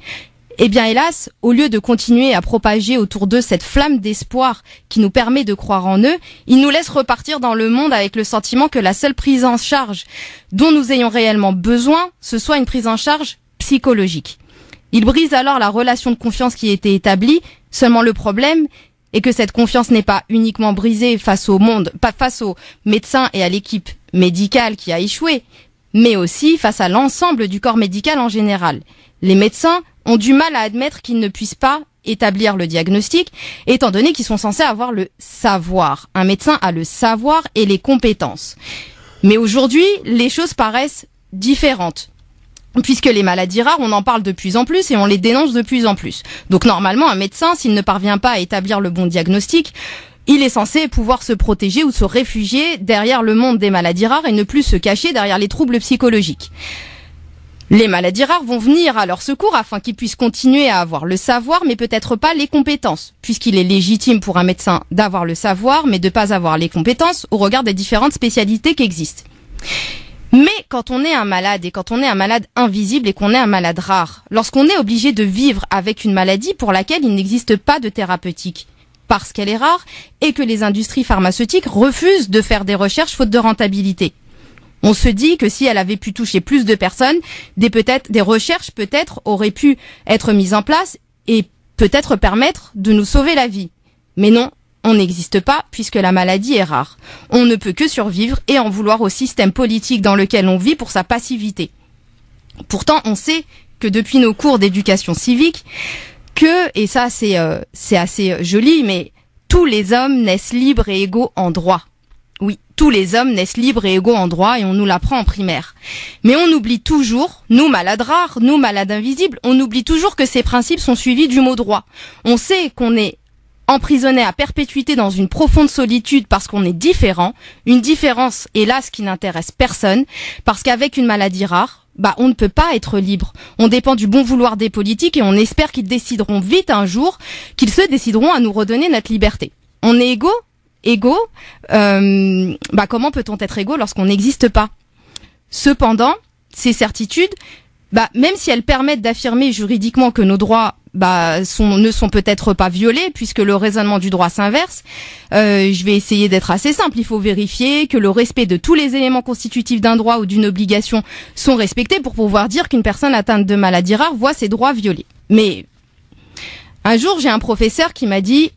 eh bien hélas, au lieu de continuer à propager autour d'eux cette flamme d'espoir qui nous permet de croire en eux, ils nous laissent repartir dans le monde avec le sentiment que la seule prise en charge dont nous ayons réellement besoin, ce soit une prise en charge psychologique. Il brise alors la relation de confiance qui était établie. Seulement le problème est que cette confiance n'est pas uniquement brisée face au monde, pas face aux médecins et à l'équipe médicale qui a échoué, mais aussi face à l'ensemble du corps médical en général. Les médecins ont du mal à admettre qu'ils ne puissent pas établir le diagnostic, étant donné qu'ils sont censés avoir le savoir. Un médecin a le savoir et les compétences. Mais aujourd'hui, les choses paraissent différentes. Puisque les maladies rares, on en parle de plus en plus et on les dénonce de plus en plus. Donc normalement, un médecin, s'il ne parvient pas à établir le bon diagnostic, il est censé pouvoir se protéger ou se réfugier derrière le monde des maladies rares et ne plus se cacher derrière les troubles psychologiques. Les maladies rares vont venir à leur secours afin qu'ils puissent continuer à avoir le savoir, mais peut-être pas les compétences, puisqu'il est légitime pour un médecin d'avoir le savoir, mais de ne pas avoir les compétences au regard des différentes spécialités qui existent. Mais quand on est un malade, et quand on est un malade invisible et qu'on est un malade rare, lorsqu'on est obligé de vivre avec une maladie pour laquelle il n'existe pas de thérapeutique, parce qu'elle est rare, et que les industries pharmaceutiques refusent de faire des recherches faute de rentabilité. On se dit que si elle avait pu toucher plus de personnes, des recherches peut-être auraient pu être mises en place et peut-être permettre de nous sauver la vie. Mais non, on n'existe pas puisque la maladie est rare. On ne peut que survivre et en vouloir au système politique dans lequel on vit pour sa passivité. Pourtant, on sait que depuis nos cours d'éducation civique, et ça c'est assez joli, mais tous les hommes naissent libres et égaux en droit. Oui, tous les hommes naissent libres et égaux en droit et on nous l'apprend en primaire. Mais on oublie toujours, nous malades rares, nous malades invisibles, on oublie toujours que ces principes sont suivis du mot droit. On sait qu'on est emprisonné à perpétuité dans une profonde solitude parce qu'on est différent, une différence hélas qui n'intéresse personne, parce qu'avec une maladie rare, on ne peut pas être libre. On dépend du bon vouloir des politiques et on espère qu'ils décideront vite un jour, qu'ils se décideront à nous redonner notre liberté. On est égaux ? Comment peut-on être égaux lorsqu'on n'existe pas? Cependant, ces certitudes, même si elles permettent d'affirmer juridiquement que nos droits ne sont peut-être pas violés, puisque le raisonnement du droit s'inverse, je vais essayer d'être assez simple. Il faut vérifier que le respect de tous les éléments constitutifs d'un droit ou d'une obligation sont respectés pour pouvoir dire qu'une personne atteinte de maladie rare voit ses droits violés. Mais un jour, j'ai un professeur qui m'a dit: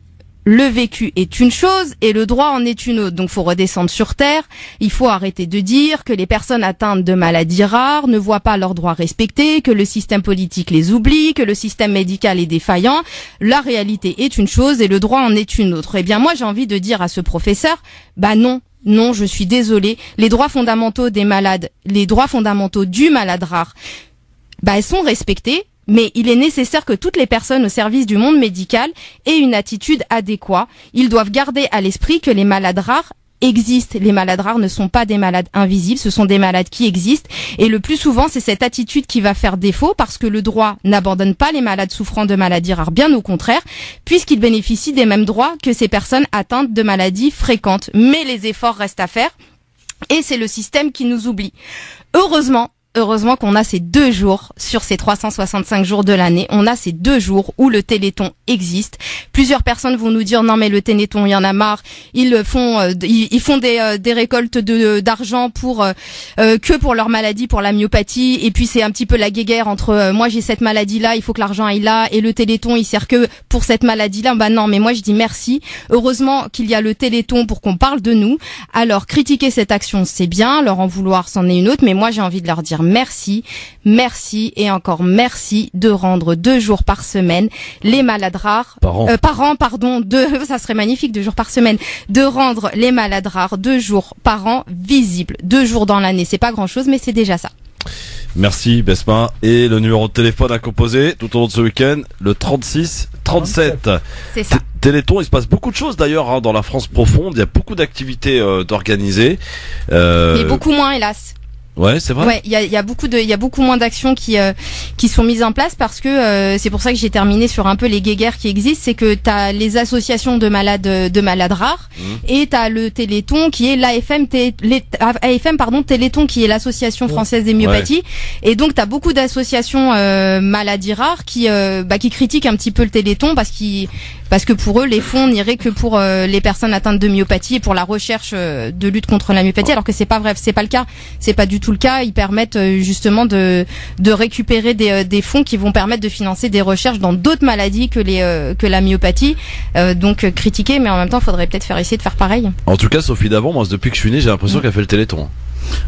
le vécu est une chose et le droit en est une autre. Donc, faut redescendre sur terre. Il faut arrêter de dire que les personnes atteintes de maladies rares ne voient pas leurs droits respectés, que le système politique les oublie, que le système médical est défaillant. La réalité est une chose et le droit en est une autre. Eh bien, moi, j'ai envie de dire à ce professeur, non, je suis désolée. Les droits fondamentaux des malades, les droits fondamentaux du malade rare, sont respectés. Mais il est nécessaire que toutes les personnes au service du monde médical aient une attitude adéquate. Ils doivent garder à l'esprit que les malades rares existent. Les malades rares ne sont pas des malades invisibles, ce sont des malades qui existent. Et le plus souvent, c'est cette attitude qui va faire défaut parce que le droit n'abandonne pas les malades souffrant de maladies rares, bien au contraire, puisqu'ils bénéficient des mêmes droits que ces personnes atteintes de maladies fréquentes. Mais les efforts restent à faire et c'est le système qui nous oublie. Heureusement qu'on a ces 2 jours sur ces 365 jours de l'année. On a ces 2 jours où le Téléthon existe. Plusieurs personnes vont nous dire non mais le Téléthon, il y en a marre. Ils font des récoltes d'argent que pour leur maladie, pour la myopathie. Et puis c'est un petit peu la guéguerre entre moi j'ai cette maladie là, il faut que l'argent aille là, et le Téléthon il sert que pour cette maladie là. Non, mais moi je dis merci. Heureusement qu'il y a le Téléthon pour qu'on parle de nous. Alors critiquer cette action c'est bien, leur en vouloir c'en est une autre, mais moi j'ai envie de leur dire merci et encore merci de rendre 2 jours par semaine les malades rares ça serait magnifique 2 jours par semaine, de rendre les malades rares 2 jours par an visibles. 2 jours dans l'année, c'est pas grand chose mais c'est déjà ça. Merci Besma. Et le numéro de téléphone à composer tout au long de ce week-end, le 36 37. C'est ça. Téléthon, il se passe beaucoup de choses d'ailleurs dans la France profonde, il y a beaucoup d'activités d'organiser. Mais beaucoup moins hélas. Ouais, c'est vrai. Ouais, il y a beaucoup moins d'actions qui sont mises en place parce que c'est pour ça que j'ai terminé sur un peu les guéguerres qui existent, c'est que t'as les associations de malades rares et t'as le Téléthon qui est l'AFM Téléthon qui est l'association française des myopathies, et donc t'as beaucoup d'associations maladies rares qui critiquent un petit peu le Téléthon parce que pour eux les fonds n'iraient que pour les personnes atteintes de myopathie et pour la recherche de lutte contre la myopathie, alors que c'est pas vrai, c'est pas le cas, c'est pas du tout tout le cas. Ils permettent justement de récupérer des fonds qui vont permettre de financer des recherches dans d'autres maladies que la myopathie. Donc critiquer, mais en même temps, il faudrait peut-être essayer de faire pareil. En tout cas, Sophie Davant, moi, depuis que je suis né, j'ai l'impression qu'elle fait le Téléthon.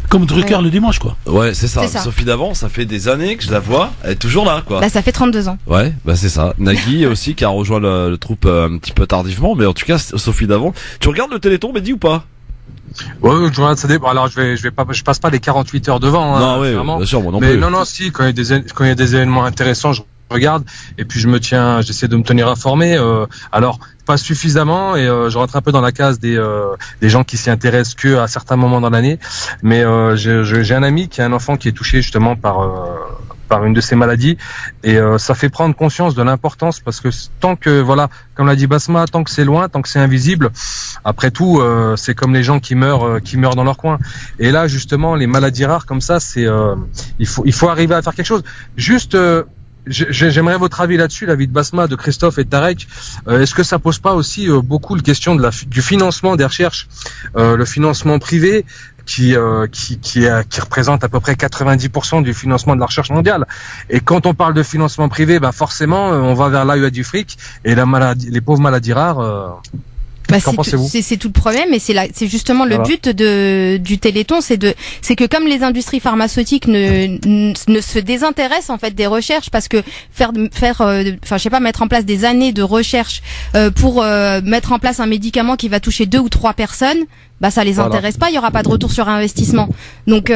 Comme Drucker le dimanche, quoi. Ouais, c'est ça. Sophie Davant, ça fait des années que je la vois, elle est toujours là, quoi. Bah, ça fait 32 ans. Ouais, bah c'est ça. Nagui aussi qui a rejoint le troupe un petit peu tardivement, mais en tout cas, Sophie Davant. Tu regardes le Téléthon, Mehdi, ou pas? Ouais, je regarde ça dépend. Alors je passe pas les 48 heures devant. Non, oui, bien sûr, moi non mais plus. non, si, quand il y a des événements intéressants, je regarde et puis j'essaie de me tenir informé. Alors pas suffisamment et je rentre un peu dans la case des gens qui s'y intéressent que à certains moments dans l'année. Mais j'ai un ami qui a un enfant qui est touché justement par une de ces maladies et ça fait prendre conscience de l'importance parce que tant que voilà, comme l'a dit Basma, tant que c'est loin, tant que c'est invisible, après tout c'est comme les gens qui meurent dans leur coin. Et là justement les maladies rares comme ça, c'est il faut arriver à faire quelque chose. Juste j'aimerais votre avis là-dessus, l'avis de Basma, de Christophe et de Tarek. Est-ce que ça pose pas aussi beaucoup la question du financement des recherches, le financement privé qui représente à peu près 90% du financement de la recherche mondiale. Et quand on parle de financement privé, ben forcément on va vers là où il y a du fric et les pauvres maladies rares. Bah, c'est tout le problème, et c'est justement le but du Téléthon, c'est que comme les industries pharmaceutiques ne se désintéressent en fait des recherches, parce que mettre en place des années de recherche pour mettre en place un médicament qui va toucher 2 ou 3 personnes, bah ça les intéresse pas, il y aura pas de retour sur investissement. Donc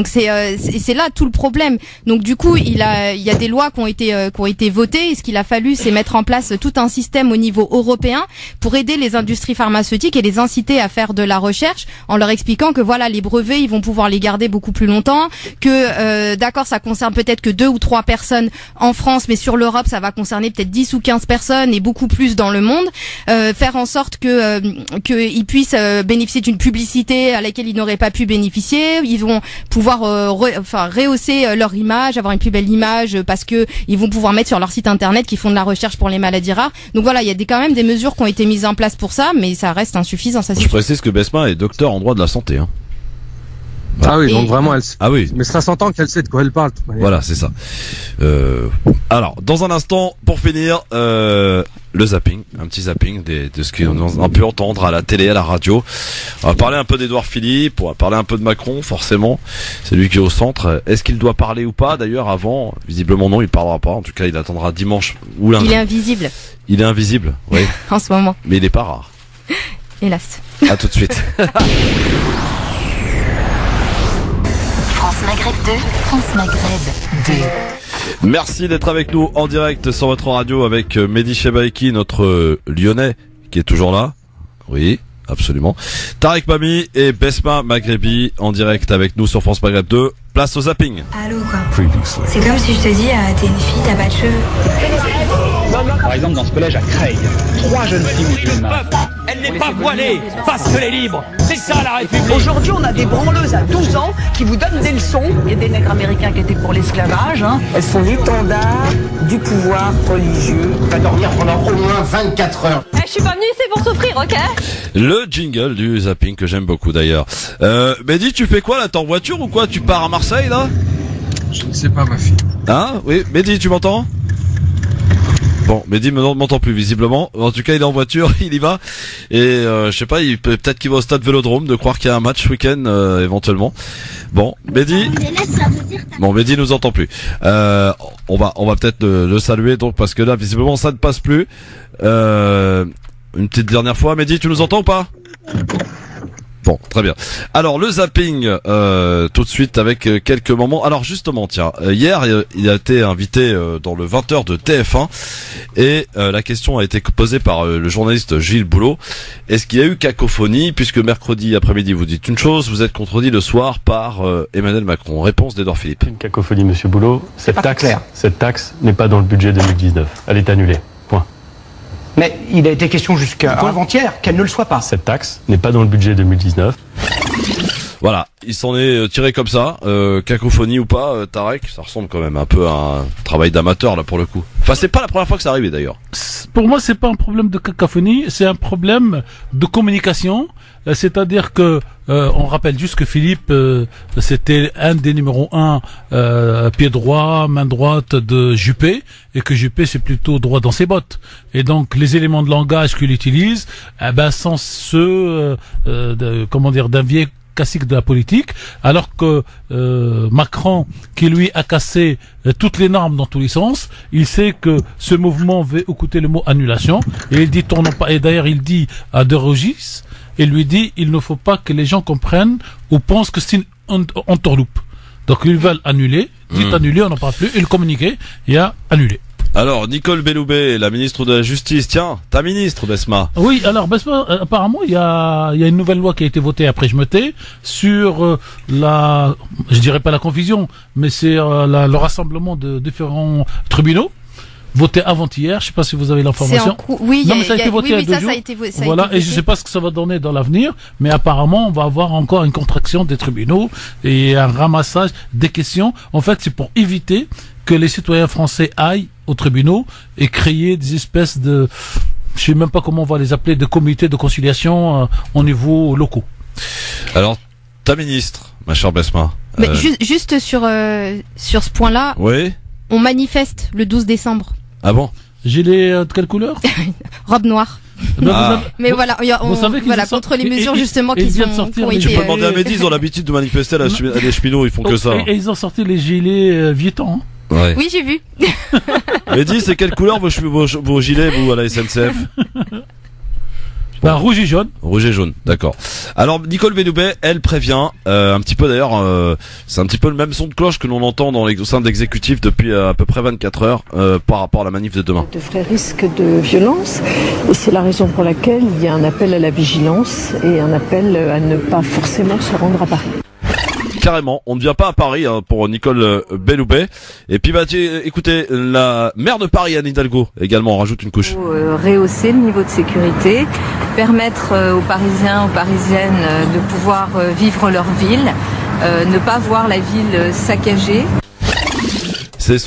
c'est là tout le problème. Donc du coup, il y a des lois qui ont été votées, et ce qu'il a fallu, c'est mettre en place tout un système au niveau européen pour aider les industries pharmaceutiques et les inciter à faire de la recherche, en leur expliquant que voilà, les brevets, ils vont pouvoir les garder beaucoup plus longtemps, que d'accord, ça concerne peut-être que 2 ou 3 personnes en France, mais sur l'Europe, ça va concerner peut-être 10 ou 15 personnes et beaucoup plus dans le monde. Faire en sorte que ils puissent bénéficier d'une publicité à laquelle ils n'auraient pas pu bénéficier. Ils vont pouvoir rehausser leur image, avoir une plus belle image, parce que ils vont pouvoir mettre sur leur site internet qu'ils font de la recherche pour les maladies rares. Donc voilà, il y a quand même des mesures qui ont été mises en place pour ça, mais ça reste insuffisant. Je précise que Besma est docteur en droit de la santé. Hein. Ah oui, donc vraiment, oui. Mais ça s'entend qu'elle sait de quoi elle parle. Voilà, c'est ça. Alors, dans un instant, pour finir, le zapping, un petit zapping de ce qu'on a pu entendre à la télé, à la radio. On va parler un peu d'Édouard Philippe, on va parler un peu de Macron, forcément. C'est lui qui est au centre. Est-ce qu'il doit parler ou pas? D'ailleurs, avant, visiblement non, il parlera pas. En tout cas, il attendra dimanche ou lundi. Il est invisible. Il est invisible, oui. En ce moment. Mais il est pas rare. Hélas. À tout de suite. France Maghreb 2, France Maghreb 2. Merci d'être avec nous en direct sur votre radio avec Mehdi Chebaiki, notre Lyonnais, qui est toujours là. Oui, absolument. Tarek Mami et Besma Maghrebi en direct avec nous sur France Maghreb 2. Place au zapping. Allô, quoi. C'est comme si je te dis, t'es une fille, t'as pas de cheveux. Par exemple, dans ce collège à Creil, 3 jeunes filles musulmanes. Elle n'est pas voilée parce qu'elle est libre. C'est ça la République. Aujourd'hui, on a des branleuses à 12 ans qui vous donnent des leçons. Il y a des nègres américains qui étaient pour l'esclavage. Elles sont l'étendard du pouvoir religieux. On va dormir pendant au moins 24 heures. Je suis pas venue ici pour souffrir, ok? Le jingle du zapping que j'aime beaucoup d'ailleurs. Mehdi, tu fais quoi là? T'es en voiture ou quoi? Tu pars à Marseille là? Je ne sais pas, ma fille. Hein? Oui, Mehdi, tu m'entends? Bon, Mehdi m'entend plus visiblement. En tout cas, il est en voiture, il y va. Et je sais pas, peut-être qu'il va au stade Vélodrome, de croire qu'il y a un match ce week-end éventuellement. Bon, Mehdi. Bon, Mehdi nous entend plus. On va peut-être le saluer donc parce que là, visiblement, ça ne passe plus. Une petite dernière fois, Mehdi, tu nous entends ou pas? Bon, très bien. Alors le zapping, tout de suite avec quelques moments. Alors justement, tiens, hier il a été invité dans le 20h de TF1 et la question a été posée par le journaliste Gilles Boulot. Est-ce qu'il y a eu cacophonie puisque mercredi après-midi vous dites une chose, vous êtes contredit le soir par Emmanuel Macron? Réponse d'Édouard Philippe. Une cacophonie, Monsieur Boulot. Cette taxe n'est pas dans le budget 2019. Elle est annulée. Point. Mais il a été question jusqu'à avant-hier qu'elle ne le soit pas. Cette taxe n'est pas dans le budget 2019. Voilà, il s'en est tiré comme ça. Cacophonie ou pas, Tarek, ça ressemble quand même un peu à un travail d'amateur là pour le coup. Enfin, c'est pas la première fois que ça arrive d'ailleurs. Pour moi, c'est pas un problème de cacophonie, c'est un problème de communication. c'est-à-dire que on rappelle juste que Philippe c'était un des numéros 1 pied droit, main droite de Juppé, et que Juppé c'est plutôt droit dans ses bottes. Et donc les éléments de langage qu'il utilise, sont ceux d'un vieil classique de la politique, alors que Macron, qui lui a cassé toutes les normes dans tous les sens, il sait que ce mouvement veut écouter le mot annulation, et il dit tournons pas. Et d'ailleurs il dit à De Rogis, il lui dit il ne faut pas que les gens comprennent ou pensent que c'est une entourloupe. Donc ils veulent annuler, dites annuler, on n'en parle plus, et le communiqué, il y a annulé. Alors, Nicole Belloubet, la ministre de la Justice, tiens, ta ministre, Besma. Oui, alors Besma, apparemment, il y a une nouvelle loi qui a été votée après je me tais sur je dirais pas la confusion, mais c'est le rassemblement de différents tribunaux. Voté avant-hier, je sais pas si vous avez l'information. Oui, non, mais ça a été voté il y a 2 jours. Voilà, et je sais pas ce que ça va donner dans l'avenir, mais apparemment, on va avoir encore une contraction des tribunaux et un ramassage des questions. En fait, c'est pour éviter que les citoyens français aillent aux tribunaux et créer des espèces de, je sais même pas comment on va les appeler, de comités de conciliation au niveau locaux. Alors, ta ministre, ma chère Besma. Mais juste sur ce point-là. Oui. On manifeste le 12 décembre. Ah bon? Gilet de quelle couleur? Robe noire. Mais voilà, contre les mesures justement qui ont été... Tu peux demander à Mehdi, ils ont l'habitude de manifester à des cheminots, ils font que ça. Et ils ont sorti les gilets Vuitton. Ouais. Oui, j'ai vu. Mehdi, c'est quelle couleur vos gilets, vous, à la SNCF? Rouge et jaune. Rouge et jaune, d'accord. Alors Nicole Belloubet, elle prévient un petit peu d'ailleurs, c'est un petit peu le même son de cloche que l'on entend au sein de l'exécutif depuis à peu près 24 heures par rapport à la manif de demain. De vrais risques de violence, et c'est la raison pour laquelle il y a un appel à la vigilance et un appel à ne pas forcément se rendre à Paris. Carrément, on ne vient pas à Paris pour Nicole Belloubet. Et puis écoutez, la maire de Paris, Anne Hidalgo, également, on rajoute une couche. Rehausser le niveau de sécurité, permettre aux Parisiens, aux Parisiennes de pouvoir vivre leur ville, ne pas voir la ville saccagée. C'est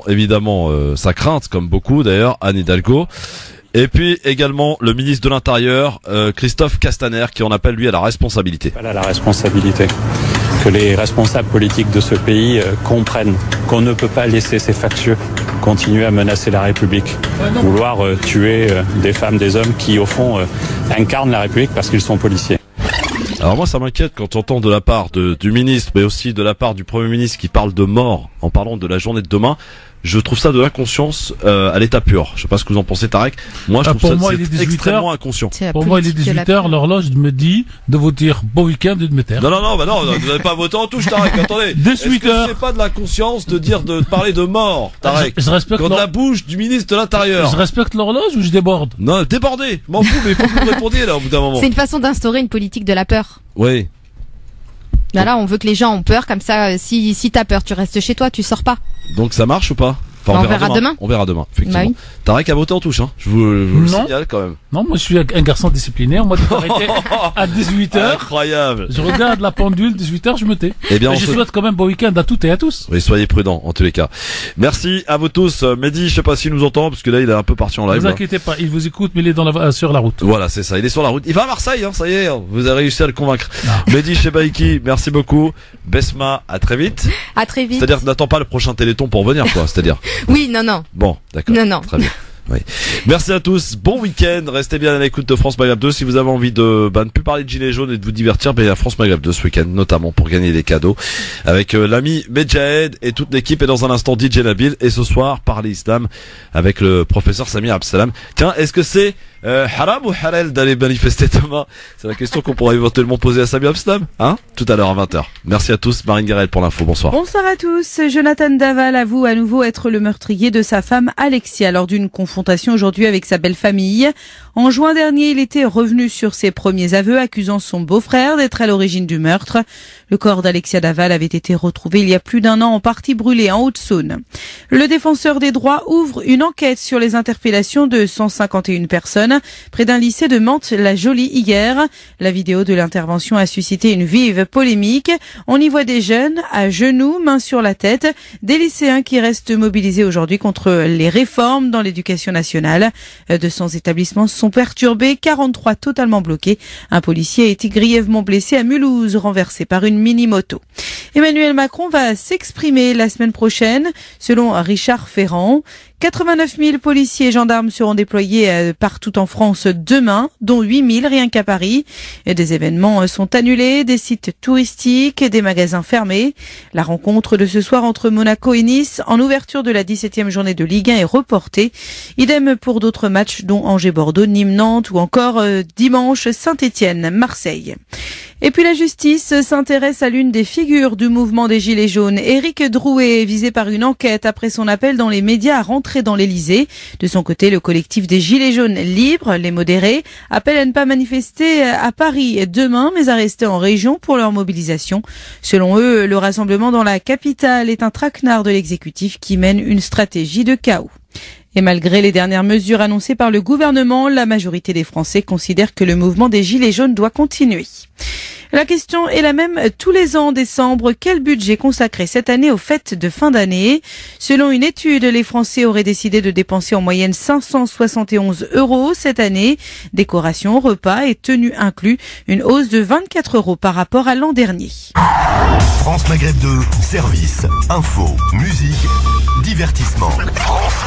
évidemment sa crainte, comme beaucoup d'ailleurs, Anne Hidalgo. Et puis également le ministre de l'Intérieur, Christophe Castaner, qui en appelle lui à la responsabilité. Voilà la responsabilité. Que les responsables politiques de ce pays comprennent qu'on ne peut pas laisser ces factieux continuer à menacer la République, vouloir tuer des femmes, des hommes qui au fond incarnent la République parce qu'ils sont policiers. Alors moi ça m'inquiète quand j'entends de la part du ministre, mais aussi de la part du Premier ministre qui parle de mort en parlant de la journée de demain. Je trouve ça de l'inconscience à l'état pur. Je sais pas ce que vous en pensez, Tarek. Moi, je trouve ça extrêmement inconscient. Pour moi, il est 18h, l'horloge me dit de vous dire bon week-end et de me taire. Non, vous n'avez pas voté en touche, Tarek. Attendez. 18h. Est-ce que c'est pas de la conscience de parler de mort, Tarek? Je respecte de la bouche du ministre de l'Intérieur. Je respecte l'horloge ou je déborde? Non, débordez. Je m'en fous, mais il faut que vous répondiez, là, au bout d'un moment. C'est une façon d'instaurer une politique de la peur. Oui. Là, on veut que les gens ont peur, comme ça, si t'as peur, tu restes chez toi, tu sors pas. Donc ça marche ou pas? Enfin, on verra demain. On verra demain, effectivement. Bah oui. Tarek a voté en touche, hein. Je vous le signale quand même. Non, moi je suis un garçon discipliné. On m'a dit d'arrêter à 18h. Incroyable. Je regarde la pendule, 18h, je me tais. Eh bien, je souhaite quand même bon week-end à toutes et à tous. Oui, soyez prudents, en tous les cas. Merci à vous tous. Mehdi, je sais pas s'il nous entend, parce que là, il est un peu parti en live. Ne vous inquiétez pas, il vous écoute, mais il est sur la route. Voilà, c'est ça. Il est sur la route. Il va à Marseille, hein, ça y est. Vous avez réussi à le convaincre. Mehdi Chebaïki, merci beaucoup. Besma, à très vite. À très vite. C'est-à-dire, n'attends pas le prochain Téléthon pour venir, quoi. C'est-à-dire. Oui, non. Bon, d'accord. Non. Très bien. Oui. Merci à tous, bon week-end, restez bien à l'écoute de France Maghreb 2. Si vous avez envie de ne plus parler de gilets jaunes et de vous divertir, il y a France Maghreb 2 ce week-end, notamment pour gagner des cadeaux avec l'ami Medjahed et toute l'équipe. Et dans un instant DJ Nabil, et ce soir parler islam avec le professeur Samir Absalam. Tiens, est-ce que c'est haram ou halal d'aller manifester demain? C'est la question qu'on pourrait éventuellement poser à Samir Absalam, hein, tout à l'heure à 20h. Merci à tous, Marine Guerel pour l'info, bonsoir. Bonsoir à tous. Jonathan Daval avoue à nouveau être le meurtrier de sa femme Alexia lors d'une confrontation aujourd'hui avec sa belle-famille. En juin dernier, il était revenu sur ses premiers aveux, accusant son beau-frère d'être à l'origine du meurtre. Le corps d'Alexia Daval avait été retrouvé il y a plus d'un an en partie brûlé en Haute-Saône. Le défenseur des droits ouvre une enquête sur les interpellations de 151 personnes personnes près d'un lycée de Mantes-la-Jolie hier. La vidéo de l'intervention a suscité une vive polémique. On y voit des jeunes à genoux, mains sur la tête, des lycéens qui restent mobilisés aujourd'hui contre les réformes dans l'éducation nationale. 200 établissements sont perturbés, 43 totalement bloqués. Un policier a été grièvement blessé à Mulhouse, renversé par une mini-moto. Emmanuel Macron va s'exprimer la semaine prochaine, selon Richard Ferrand. 89 000 policiers et gendarmes seront déployés partout en France demain, dont 8 000 rien qu'à Paris. Des événements sont annulés, des sites touristiques, des magasins fermés. La rencontre de ce soir entre Monaco et Nice, en ouverture de la 17e journée de Ligue 1, est reportée. Idem pour d'autres matchs, dont Angers-Bordeaux, Nîmes-Nantes ou encore dimanche Saint-Étienne-Marseille. Et puis la justice s'intéresse à l'une des figures du mouvement des Gilets jaunes. Éric Drouet est visé par une enquête après son appel dans les médias à rentrer dans l'Elysée. De son côté, le collectif des Gilets jaunes libres, les modérés, appelle à ne pas manifester à Paris demain, mais à rester en région pour leur mobilisation. Selon eux, le rassemblement dans la capitale est un traquenard de l'exécutif qui mène une stratégie de chaos. Et malgré les dernières mesures annoncées par le gouvernement, la majorité des Français considèrent que le mouvement des Gilets jaunes doit continuer. La question est la même tous les ans en décembre. Quel budget consacrer cette année aux fêtes de fin d'année? Selon une étude, les Français auraient décidé de dépenser en moyenne 571 € cette année. Décoration, repas et tenues inclus. Une hausse de 24 € par rapport à l'an dernier. France Maghreb 2, service, info, musique, divertissement. France